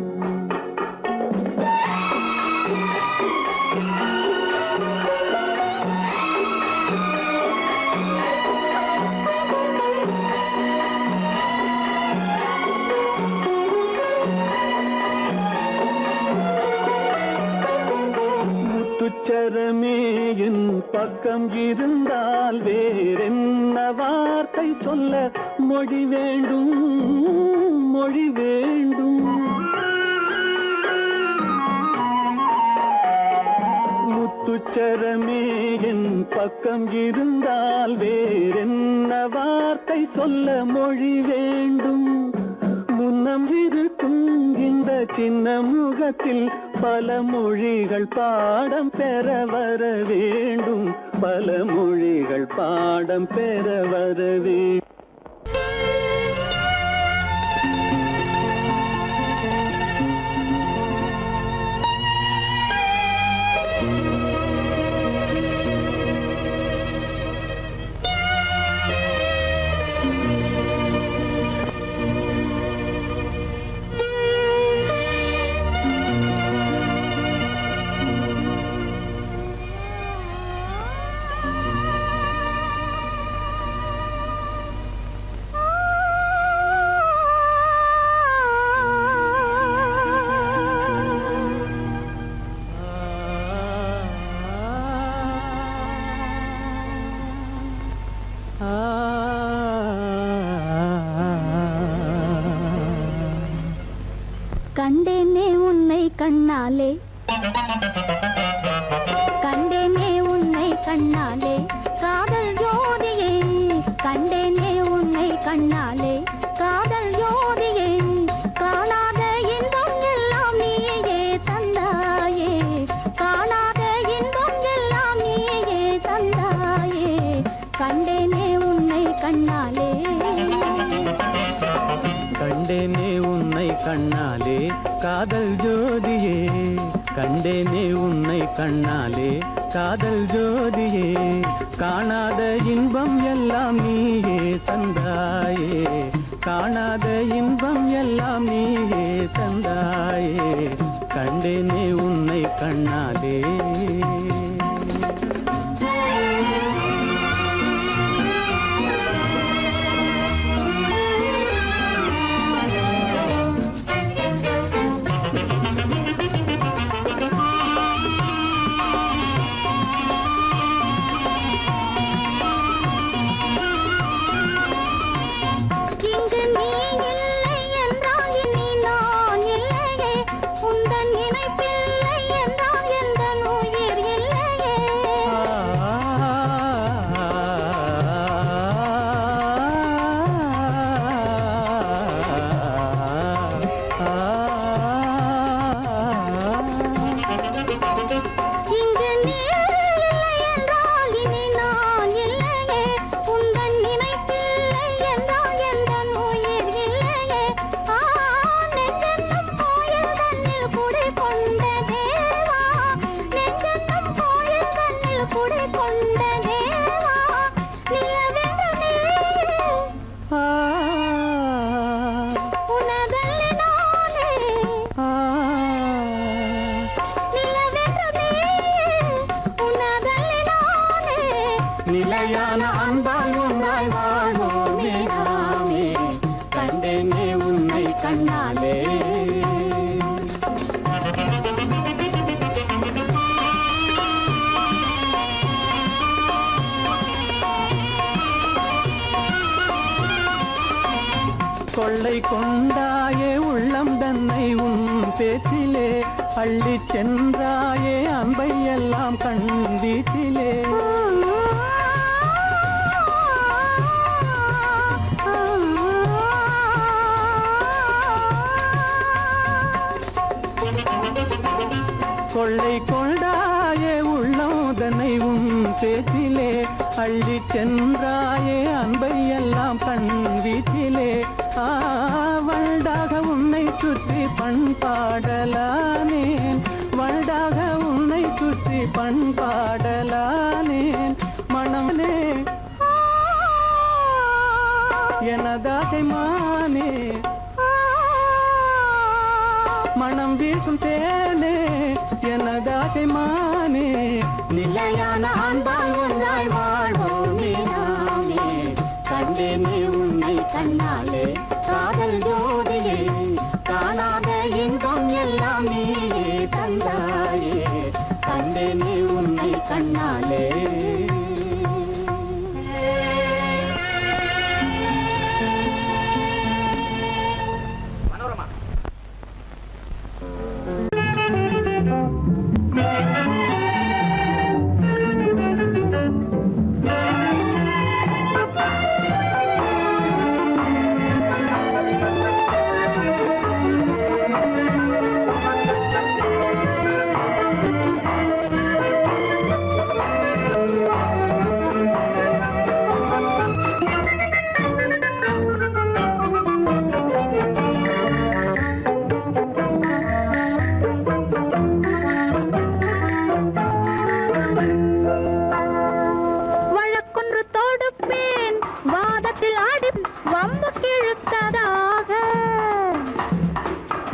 E: முத்துச்சரமே என் பக்கம் இருந்தால் வேறென்ன வார்த்தை சொல்ல மொழி வேண்டும் மொழி வேண்டும் முத்துச்சரமே என் பக்கம் இருந்தால் வேறென்ன வார்த்தை சொல்ல மொழி வேண்டும் முன்னம் இருக்கும் இந்த சின்ன முகத்தில் பல மொழிகள் பாடம் பெற வர வேண்டும் பல மொழிகள் பாடம் பெற வர வேண்டும்
C: கண்டேனே உன்னை கண்ணாலே கண்டேனே உன்னை கண்ணாலே காதல் ஜோதியே கண்டேனே உன்னை கண்ணாலே காதல் ஜோதியே காணாத இன்பம் எல்லாம் நீயே தந்தாயே காணாத இன்பம் எல்லாம் நீயே தந்தாயே கண்டேனே உன்னை கண்ணாலே
E: கண்டேனே உன்னை கண்ணாலே காதல் ஜோதியே கண்டேனே உன்னை கண்ணாலே காதல் ஜோதியே காணாத இன்பம் எல்லாம் நீயே தந்தாயே காணாத இன்பம் எல்லாம் நீயே தந்தாயே கண்டேனே உன்னை கண்ணாலே
C: உந்தன் நினைப்பில்லை என்றால் எந்த நோயே
E: கொள்ளை கொண்டாயே உள்ளம் தன்னை உன் பேச்சிலே அள்ளி சென்றாயே அன்பை எல்லாம் கண் வீச்சிலே கொள்ளை கொண்டாயே உள்ளம் தன்னை உன் பேச்சிலே அள்ளி சென்றாயே அன்பை எல்லாம் கண் வீச்சிலே வண்டாக உன்னை சுற்றி பண்பாடலானேன் வண்டாக உன்னை சுற்றி பண்பாடலானேன் மனமே எனதாசை மானே மனம் வீசும் தேனே எனதாசை மானே
C: நிலையான அன்பால் ஒன்றாய் வாழ்வோமே நாமே கண்டேனே உன்னை கண்ணாலே காதல் ஜோதியே காணாத இன்பம் எல்லாம் நீயே தந்தாயே கண்டேனே உன்னை கண்ணாலே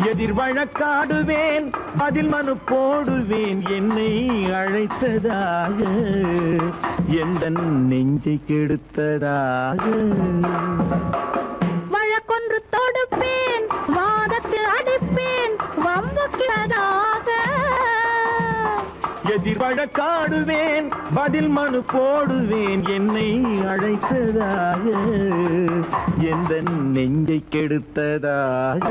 E: எதிர் வழக்காடுவேன் பதில் மனு போடுவேன் என்னை அழைத்ததாக எந்த நெஞ்சை கெடுத்ததாக
C: வழக்கொன்று தொடுப்பேன் வாதத்தில் அடிப்பேன் வம்புக்கிறதாக
E: எதிர் வழக்காடுவேன் பதில் மனு போடுவேன் என்னை அழைத்ததாக எந்த நெஞ்சை கெடுத்ததாக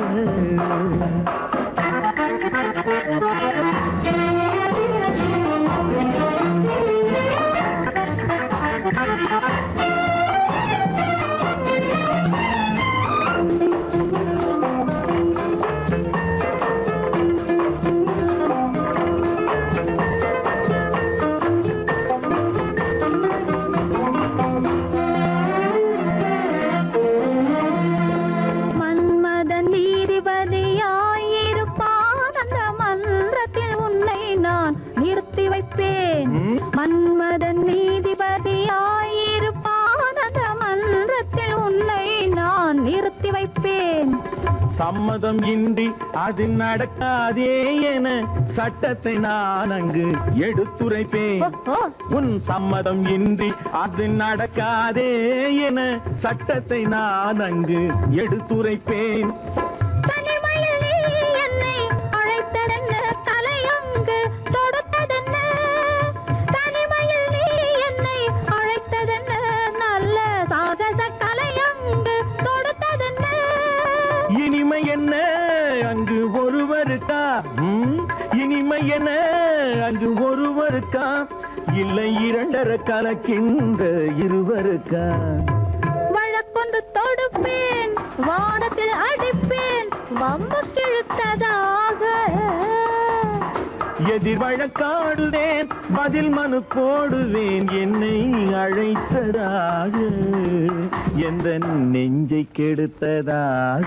C: மன்மதன் நீதிபதியாயிருப்பான் அந்த மன்றத்தில் உன்னை நான் நிறுத்தி வைப்பேன்
E: சம்மதம் இன்றி அது நடக்காதே என சட்டத்தை நான் அங்கு எடுத்துரைப்பேன் உன் சம்மதம் இன்றி அது நடக்காதே என சட்டத்தை நான் அங்கு எடுத்துரைப்பேன் இனிமை என்ன அங்கு ஒருவருக்கா இனிமை என்ன அங்கு ஒருவருக்கா இல்லை இரண்டரை கலக்கின்ற இருவருக்கா
C: வழக்கொன்று தொடுப்பேன் வானத்தில் அடிப்பேன் வம்பு கிழுத்ததாக
E: எதிர் வழக்காடுவேன் பதில் மனு போடுவேன் என்னை அழைத்ததாக எந்த நெஞ்சை கெடுத்ததாக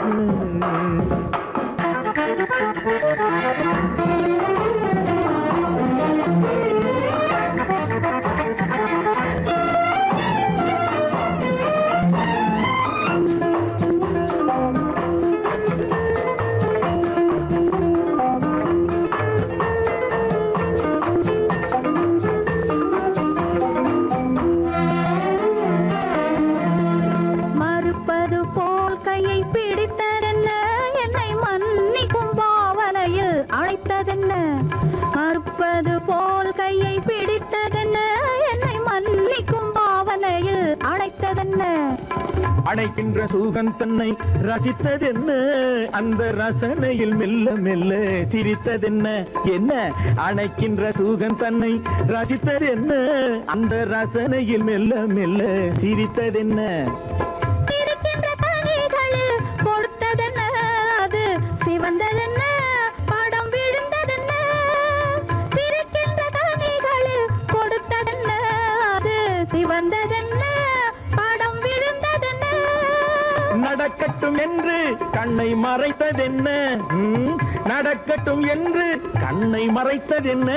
C: மறுப்பது போல் கையை பிடித்ததென்ன என்னை மன்னிக்கும் பாவனையில் அழைத்ததென்ன
F: அணைக்கின்ற சுகம் தன்னை ரசித்ததென்ன அந்த ரசனையில் மெல்ல மெல்ல சிரித்ததென்ன என்ன அணைக்கின்ற சுகம் தன்னை ரசித்ததென்ன அந்த ரசனையில் மெல்ல மெல்ல சிரித்ததென்ன
C: இருக்கின்ற தனிகளில் கொடுத்ததென்ன அது சிவந்ததென்ன படம் விழுந்ததென்ன இருக்கின்ற தனிகளில் கொடுத்ததென்ன அது சிவந்ததென்ன படம் விழுந்ததென்ன
F: நடக்கட்டும் என்று கண்ணை மறைத்ததென்ன நடக்கட்டும் என்று கண்ணை மறைத்ததென்ன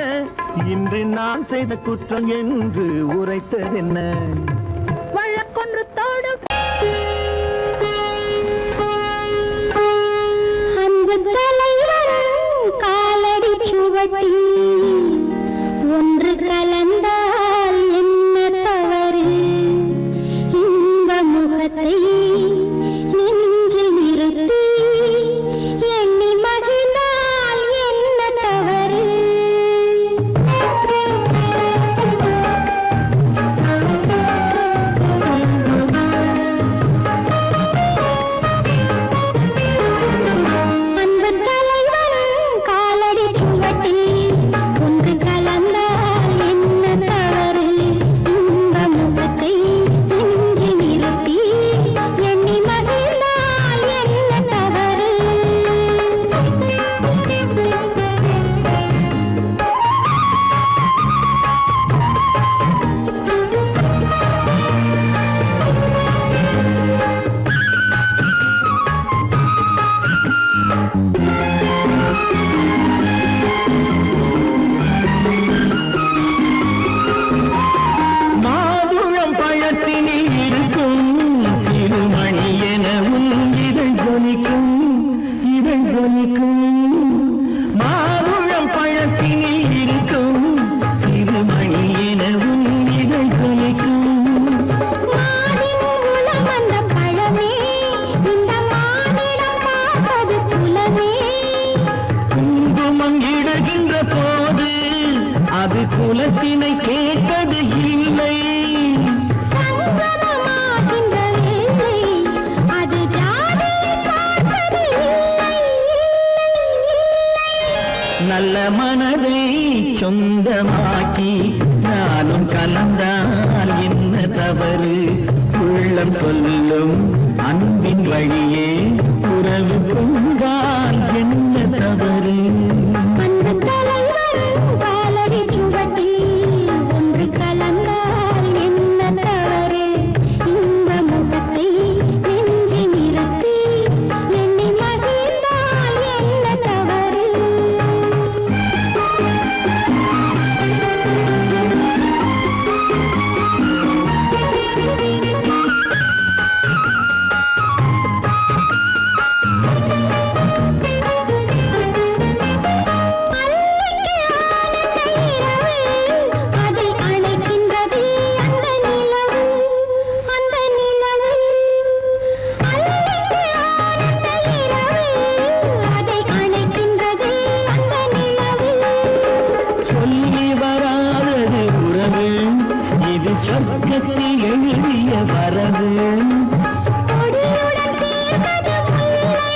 F: இன்று நான் செய்த குற்றம் என்று உரைத்ததென்ன
C: வழக்கொன்று தோடு அன்பு தலைவர் காலடி சுவடி ஒன்று கலந்தால் என்ன தவறு இந்த முகத்தை நெஞ்சில் நிறுத்தி எண்ணி மகிழ்ந்தால் என்ன தவறு அன்பு தலைவர் காலடி சுவடி ஒன்று கலந்தால் என்ன தவறு இந்த முகத்தை நெஞ்சில் நிறுத்தி எண்ணி மகிழ்ந்தால் என்ன தவறு
F: மாதுளம் பழத்தினில் இருக்கும் சிறுமணி எனவும் இதை ஜொலிக்கும் மாதுளம் பழத்தினில் இருக்கும் சிறுமணி எனவும் இதை ஜொலிக்கும்
C: மானின் உளம் வந்த பழமே இந்த மானிடம் பார்ப்பது குலமே
F: குங்குமம் இடுகின்ற போது அது குலத்தினை கேட்டது இல்லை
C: சங்கமமாகின்ற வேளை அது ஜாதியை பார்ப்பது இல்லை
F: நல்ல மனதை சொந்தமாக்கி நானும் கலந்தால் என்ன தவறு உள்ளம் சொல்லும் அன்பின் வழியே உறவு கொண்டால் என்ன தவறு
C: அன்பு தலைவர் காலடி சுவடி ஒன்று கலந்தால் என்ன தவறு இந்த முகத்தை நெஞ்சில் நிறுத்தி எண்ணி மகிழ்ந்தால் என்ன தவறு அதை அணைக்கின்றது அந்த நிலவு அந்த நிலவு அல்லிக்கு ஆனந்த இரவு அதை அணைக்கின்றது அந்த நிலவு
F: சொல்லி வராதது உறவு இது சொர்க்கத்தில் எழுதிய வரவு
C: கொடியுடன் தீர்ந்தது முல்லை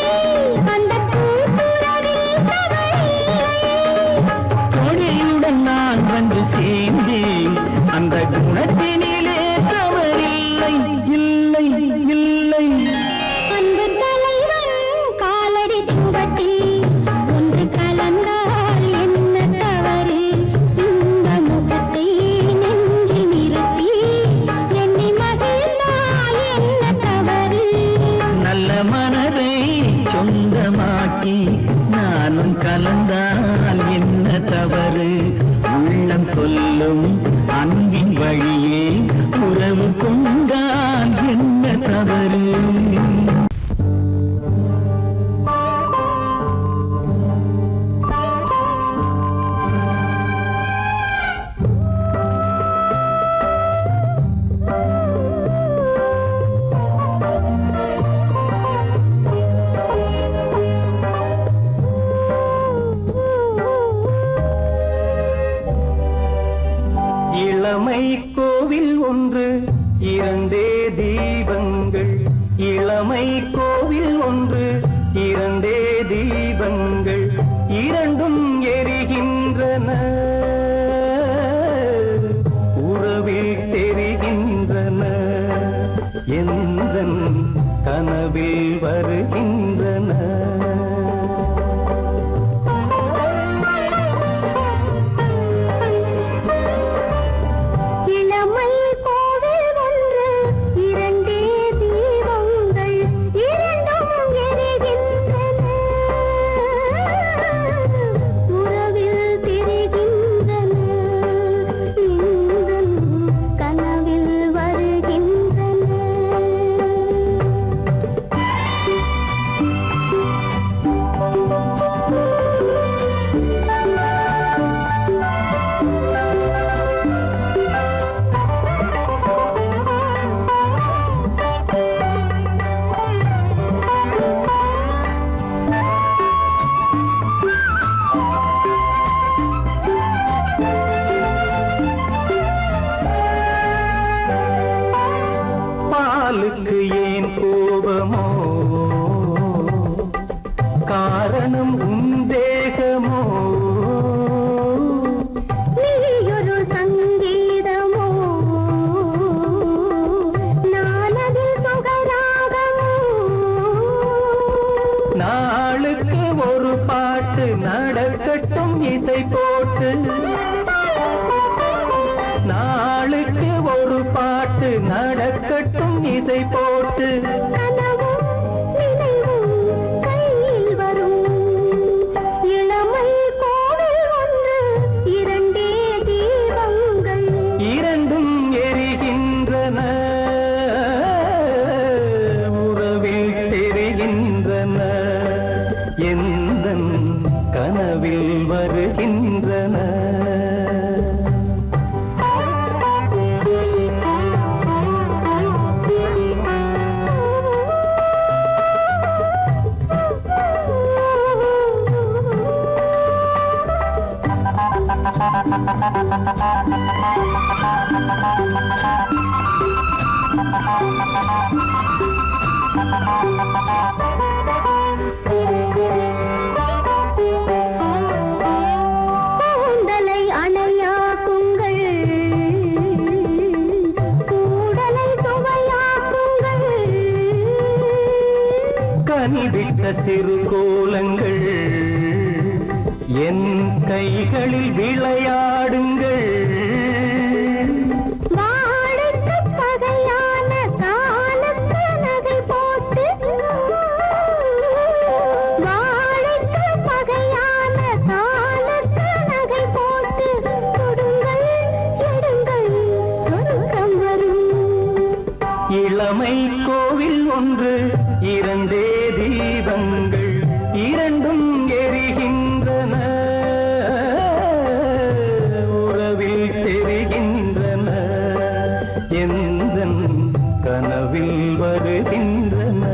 C: அந்த பூத்துறவில் தவறில்லை
F: கொடியுடன் நான் வந்து சேர்ந்தேன் அந்த குணத்தினிலே தவறில்லை இல்லை இல்லை
C: அன்பு தலைவன் காலடி சுவடி ஒன்று கலந்தால் என்ன தவறு இந்த முகத்தை நெஞ்சில் நிறுத்தி எண்ணி மகிழ்ந்தால் என்ன தவறு
F: நல்ல மனதை சொந்தமாக்கி நானும் கலந்தால் என்ன தவறு உள்ளம் சொல்லும் அன்பின் வழியே உறவு கொண்டால் என்ன தவறு இளமை கோவில் ஒன்று இரண்டே தீபங்கள் இளமை கோவில் ஒன்று இரண்டே தீபங்கள் இரண்டும் எரிகின்றன உறவில் தெரிகின்றன எந்தன் கனவில் வருகின்றன பாலுக்கு ஏன் கோபமோ காரணம் உந்தேகமோ
C: நீயொரு சங்கீதமோ நானதில் சுகராகமோ
F: நாளுக்கு ஒரு பாட்டு நடக்கட்டும் இசை போட்டு நாளுக்கு ஒரு பாட்டு நடக்கட்டும் இசை போட்டு
C: கனவும் நினைவும் கையில் வரும் இளமை கோவில் ஒன்று இரண்டே தீபங்கள்
F: இரண்டும் எரிகின்றன உறவில் தெரிகின்றன எந்தன் கனவில் வருகின்றன
C: கூந்தலை அணையாக்குங்கள் கூடலை சுவையாக்குங்கள்
F: கனிவிட்ட சிறு கோலங்கள் என் கைகளில் விளையாடுங்கள்
C: வாழைக்கு பகையான காலத்து நகை போட்டு வாழைக்கு பகையான காலத்து நகை போட்டு கொடுங்கள் எடுங்கள் சொர்க்கம் வரும்
F: இளமை கோவில் ஒன்று இரண்டே தீபங்கள் இரண்டும் எரிகின்றன உறவில் தெரிகின்றன எந்தன் கனவில் வருகின்றன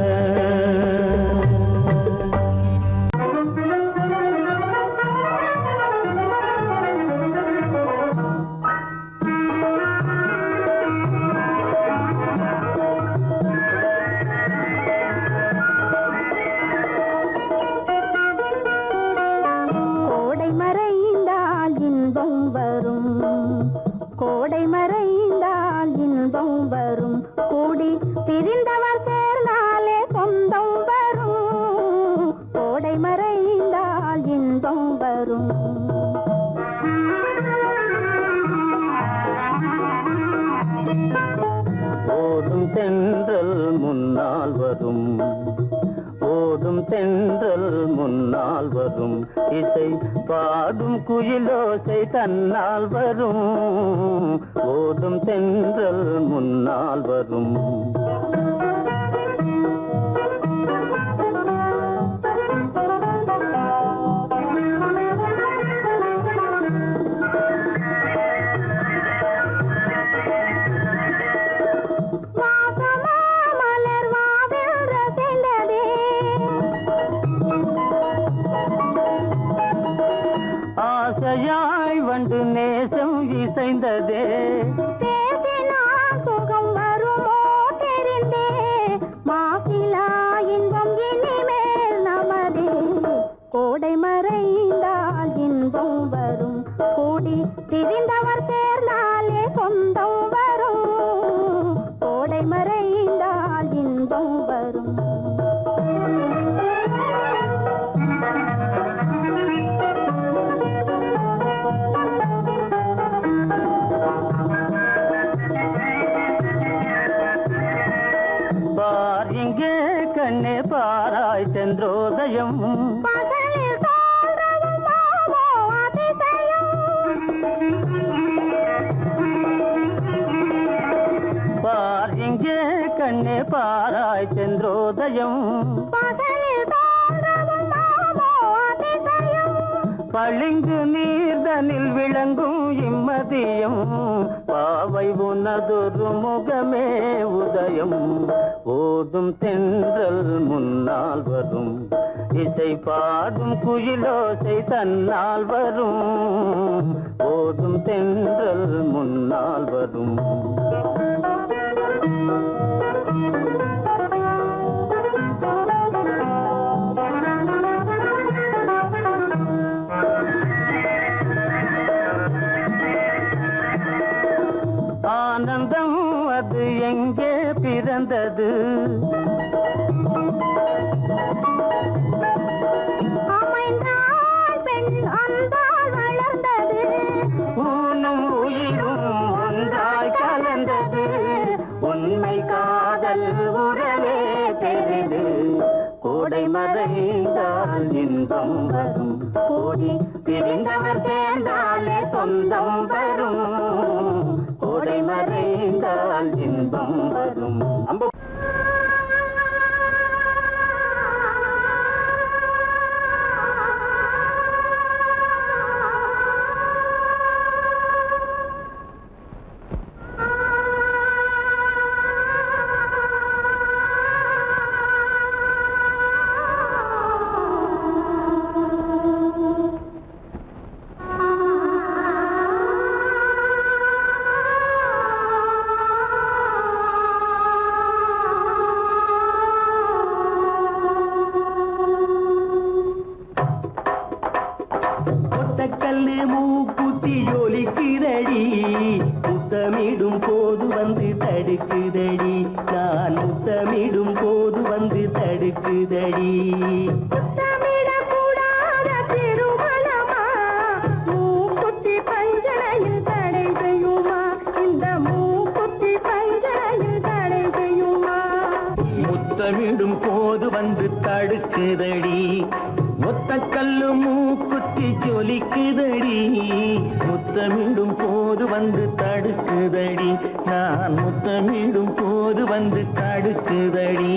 C: கோடை மறைந்தால் இன்பம் வரும் கோடை மறைந்தால் இன்பம் வரும் கூடி பிரிந்தவர் சேர்ந்தாலே சொந்தம் வரும் கோடை மறைந்தால் இன்பம் வரும்
F: ஓடும் தென்றல் முன்னால் வரும் ஓடும் தென்றல் முன்னால் வரும் இசை பாடும் குயிலோசை தன்னால் வரும் ஓடும் தென்றல் முன்னால் வரும் ஆசையாய் வந்து நேசம் இசைந்ததே
C: பேசினா சுகம் வருமோ தெரிந்தே மாசிலா திரிந்தவர் சேர்ந்தாலே சொந்தம் வரும் கோடை மறைந்தால் இன்பம் வரும்
F: பார் இங்கே கண்ணே பாராய் சென்றோதயம்
C: பகலில் தோன்றவும் மாமோ அதிசயம்
F: பார் இங்கே கண்ணே பாராய் சென்றோதயம்
C: பகலில் தோன்றவும் மாமோ அதிசயம்
F: பளிங்கு நீர்தனில் விளங்கும் இம்மதியம் பாவை உனதொரு முகமே உதயம் ஓடும் தென்றல் முன்னால் வரும் இசை பாடும் குயிலோசை தன்னால் வரும் ஓடும் தென்றல் முன்னால் வரும் ஆனந்தம் அது எங்கே பிறந்தது
C: அமைந்தால் பெண் அன்பால் வளர்ந்தது
F: ஊனும் உயிரும் ஒன்றாய் கலந்தது உண்மை காதல் உறவே தெரிது கோடை மறைந்தால் இன்பம் வரும் கோடி பிரிந்தவர் சேர்ந்தாலே சொந்தம் வரும் கோடை மறைந்தால் இன்பம் வரும்
E: கல்லு மூக்குத்தி ஜொலிக்குதடி முத்தமிடும் போது வந்து தடுக்குதடி நான் முத்தமிடும் போது வந்து தடுக்குதடி
C: முத்தமிடக்கூடாத திருமணமா மூக்குத்தி பஞ்சனையில் தடை செய்யுமா இந்த மூக்குத்தி பஞ்சனையில் தடை செய்யுமா
E: முத்தமிடும் போது வந்து தடுக்குதடி ஒத்த கல்லு மூக்குத்தி ஜொலிக்குதடி முத்தமிடும் போது வந்து தடுக்குதடி நான் முத்தமிடும் போது வந்து தடுக்குதடி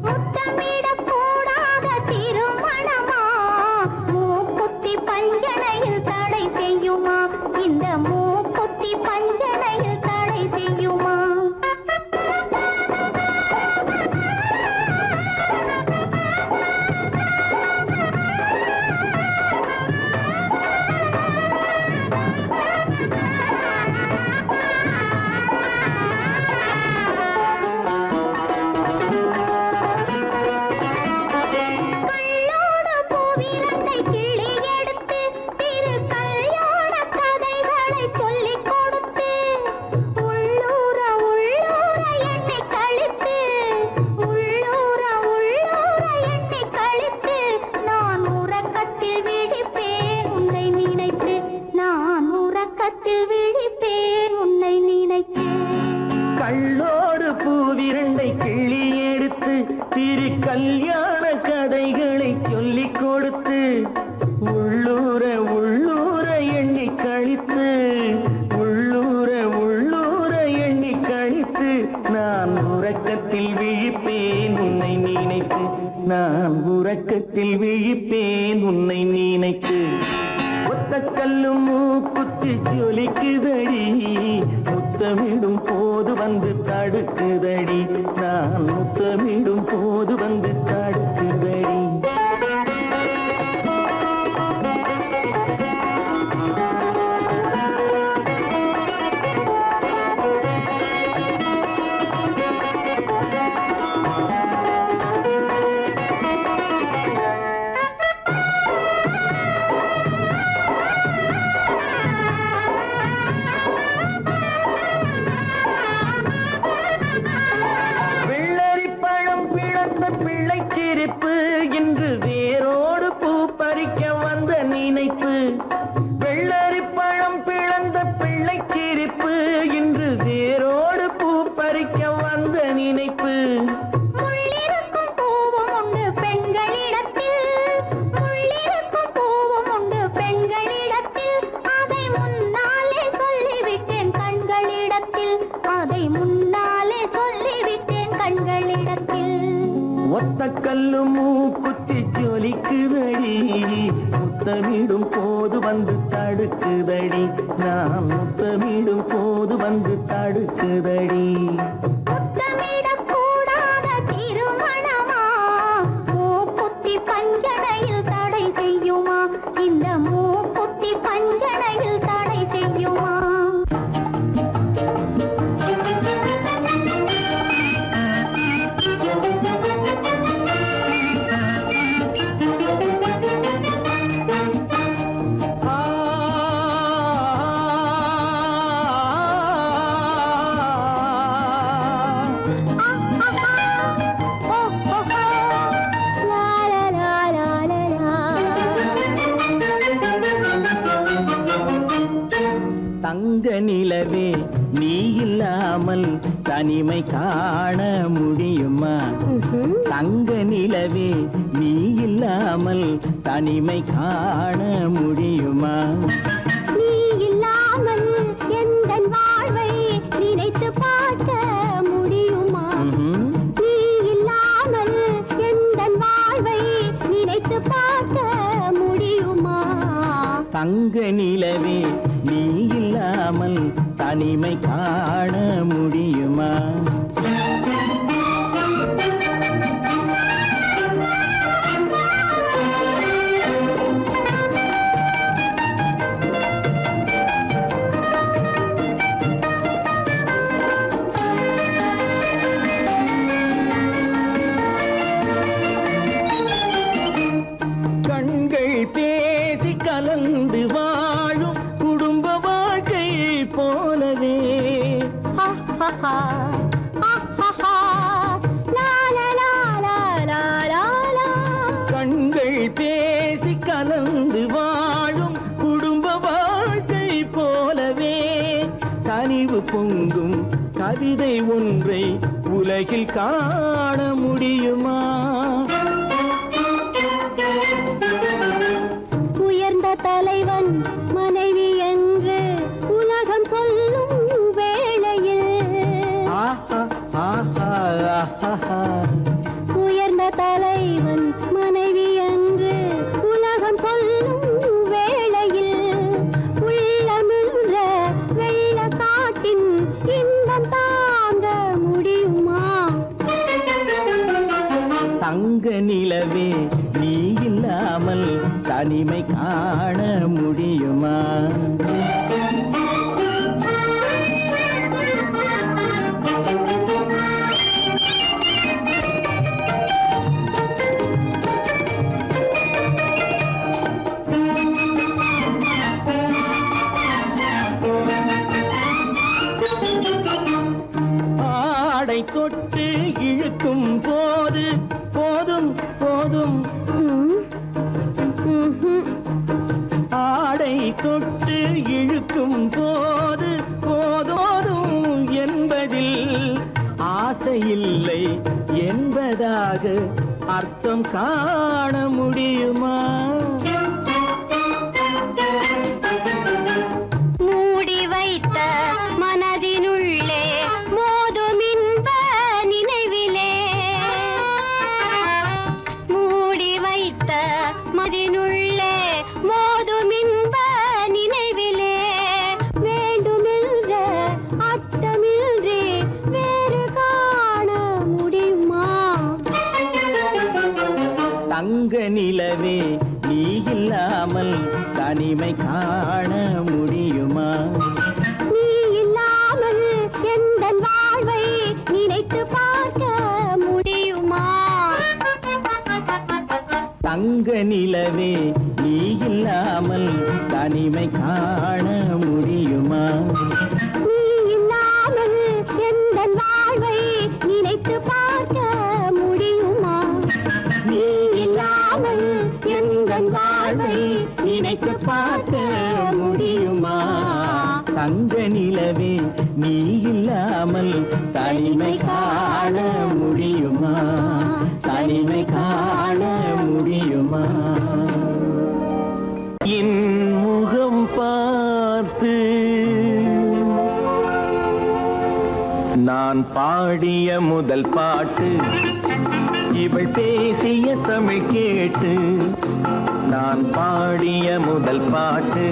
C: முத்தமிடக்கூடாத திருமணமா மூக்குத்தி பஞ்சனையில் தடை செய்யுமா இந்த மூக்குத்தி பஞ்சனையில் தடை செய்யுமா
E: கள்ளோடு பூவிரண்டை கிள்ளி எடுத்து திரு கல்யாண கதைகளை சொல்லிக் கொடுத்து உள்ளூர உள்ளூர எண்ணி கழித்து உள்ளூர உள்ளூர எண்ணி கழித்து நான் உறக்கத்தில் விழிப்பேன் உன்னை நினைத்து நான் உறக்கத்தில் விழிப்பேன் உன்னை நினைத்து ஒத்த கல்லு மூக்குத்தி ஜொலிக்குதடி முத்தமிடும் போது வந்து தடுக்குதடி நான் முத்தமிடும் போது வந்து தடுக்குதடி
C: முன்னாலே சொல்லிவிட்டேன் கண்களிடத்தில்.
F: ஒத்த கல்லு மூக்குத்தி ஜொலிக்குதடி, முத்தமிடும் போது வந்து தடுக்குதடி, நான் முத்தமிடும் போது வந்து தடுக்குதடி.
C: முத்தமிடக்கூடாத திருமணமா, மூக்குத்தி பஞ்சனையில் தடை செய்யுமா, இந்த மூக்குத்தி பஞ்சனையில் தடை செய்யுமா?
F: தங்க நிலவே நீ இல்லாமல் தனிமை காண முடியுமா? தங்க நிலவே நீ இல்லாமல் தனிமை காண முடியுமா?
C: நீ இல்லாமல் எந்தன் வாழ்வை நினைத்து பார்க்க முடியுமா? நீ இல்லாமல் எந்தன் வாழ்வை நினைத்து பார்க்க முடியுமா?
F: தங்க நிலவே நீ இல்லாமல் தனிமை காண முடியுமா? கண்கள் பேசி கலந்து வாழும் குடும்ப வாழ்க்கை போலவே கண்கள் பேசி கலந்து வாழும் குடும்ப வாழ்க்கை போலவே கனிவு பொங்கும் கவிதை ஒன்றை உலகில் காண முடியுமா?
C: உயர்ந்த தலைவன் மனைவி என்று உலகம் சொல்லும் வேளையில், உயர்ந்த தலைவன் மனைவி என்று உலகம் சொல்லும் வேளையில், உள்ளமிழ்ற வெள்ள காட்டின் இன்பம் தாங்க முடியுமா?
F: தங்க நிலவே நீ இல்லாமல் தனிமை காண முடியுமா? ஆடை தொட்டு இழுக்கும் போது போதும் போதும், ஆடை தொட்டு இழுக்கும் போது போதும் என்பதில் ஆசையில்லை என்பதாக அர்த்தம் காண முடியுமா?
C: மூடி வைத்த மனதினுள்ளே மோதும் இன்ப நினைவிலே, மூடி வைத்த மனதினுள்ளே மோதும் இன்ப நினைவிலே, வேண்டுமென்ற அர்த்தமின்றி வேறு காண முடியுமா?
F: தங்க நிலவே நீ இல்லாமல் தனிமை காண முடியுமா?
C: நீ இல்லாமல் எந்தன் வாழ்வை நினைத்து பார்க்க முடியுமா?
F: தங்க நிலவே நீ இல்லாமல் தனிமை காண முடியுமா?
C: நீ இல்லாமல் எந்தன் வாழ்வை நினைத்து பார்க்க முடியுமா?
F: நீ இல்லாமல் எந்தன் வாழ்வை நினைத்து பார்க்க முடியுமா? தங்க நிலவே நீ இல்லாமல் தனிமை காண முடியுமா? தனிமை காண முடியுமா? என் முகம் பார்த்து நான் பாடிய முதல் பாட்டு இவள் பேசிய தமிழ் கேட்டு. நான் பாடிய முதல் பாட்டு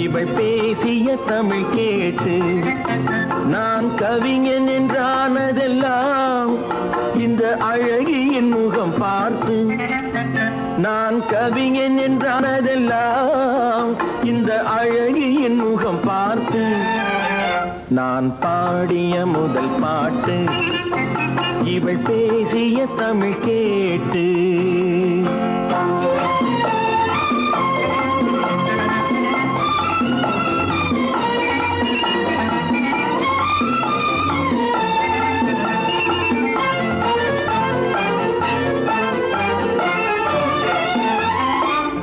F: இவள் பேசிய தமிழ் கேட்டு. நான் கவிஞன் என்றானதெல்லாம் இந்த அழகியின் முகம் பார்த்து. நான் கவிஞன் என்றானதெல்லாம் இந்த அழகியின் முகம் பார்த்து. நான் பாடிய முதல் பாட்டு இவள் பேசிய தமிழ் கேட்டு.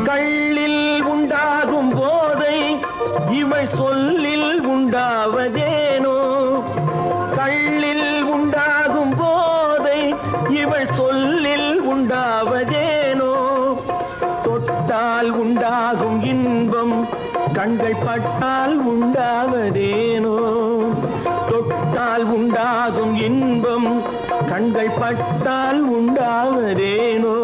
F: கள்ளில் உண்டாகும் போதை இவள் சொல்லில் உண்டாவதேனோ. கள்ளில் உண்டாகும் போதை இவள் சொல்லில் உண்டாவதேனோ. தொட்டால் உண்டாகும் இன்பம் கண்கள் பட்டால் உண்டாவதேனோ. தொட்டால் உண்டாகும் இன்பம் கண்கள் பட்டால் உண்டாவதேனோ.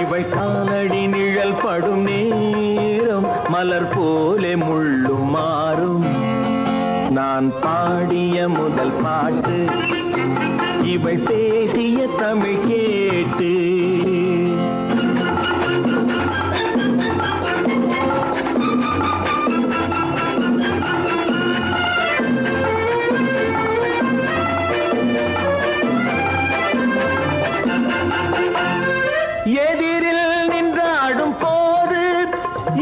F: இவள் காலடி நிழல் படும் நேரம் மலர் போலே முள்ளும் மாறும். நான் பாடிய முதல் பாட்டு இவள் பேசிய தமிழ் கேட்டு. எதிரில் நின்றாடும் போது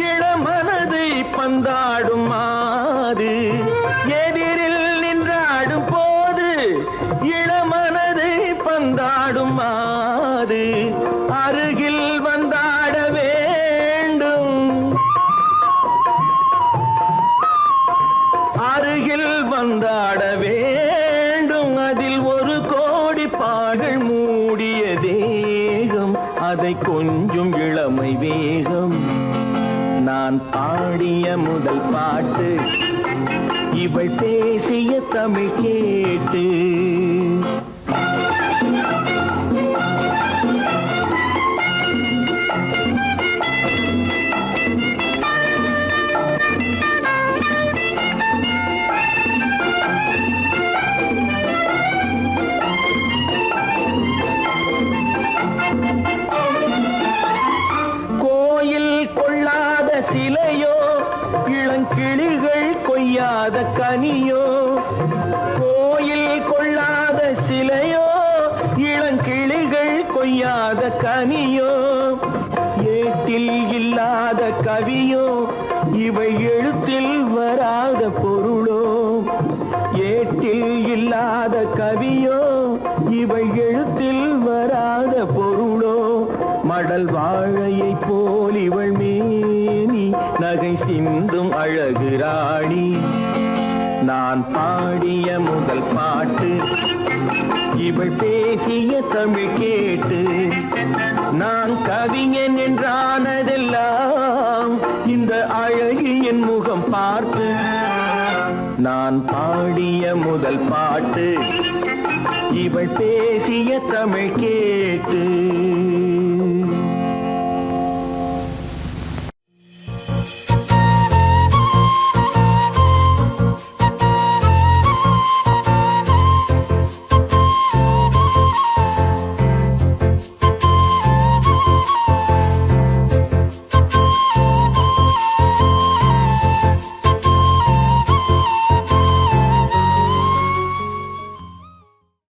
F: இளமனதை பந்தாடும் மாது. எதிரில் நின்றாடும் போது இளமனதை பந்தாடும் மாது. அருகில் வந்தாட வேண்டும், அருகில் வந்தாட வேண்டும். அதில் ஒரு கோடி பாடல் மூடிய தேகம், அதை கொஞ்சம் இளமை வேகம். நான் பாடிய முதல் பாட்டு இவள் பேசிய தமிழ் கேட்டு. சிலையோ இளங்கிளிகள் கொய்யாத கனியோ. கோயில் கொள்ளாத சிலையோ இளங்கிளிகள் கொய்யாத கனியோ. ஏட்டில் இல்லாத கவியோ இவை எழுத்தில் வராத பொருளோ. ஏட்டில் இல்லாத கவியோ இவை எழுத்தில் வராத பொருளோ. மடல் வாழையை போல் இவள் மேனி நகை சிந்தும் அழகு ராணி. நான் பாடிய முதல் பாட்டு இவள் பேசிய தமிழ் கேட்டு. நான் கவிஞன் என்றானதெல்லாம் இந்த அழகியின் முகம் பார்த்து. நான் பாடிய முதல் பாட்டு இவள் பேசிய தமிழ் கேட்டு.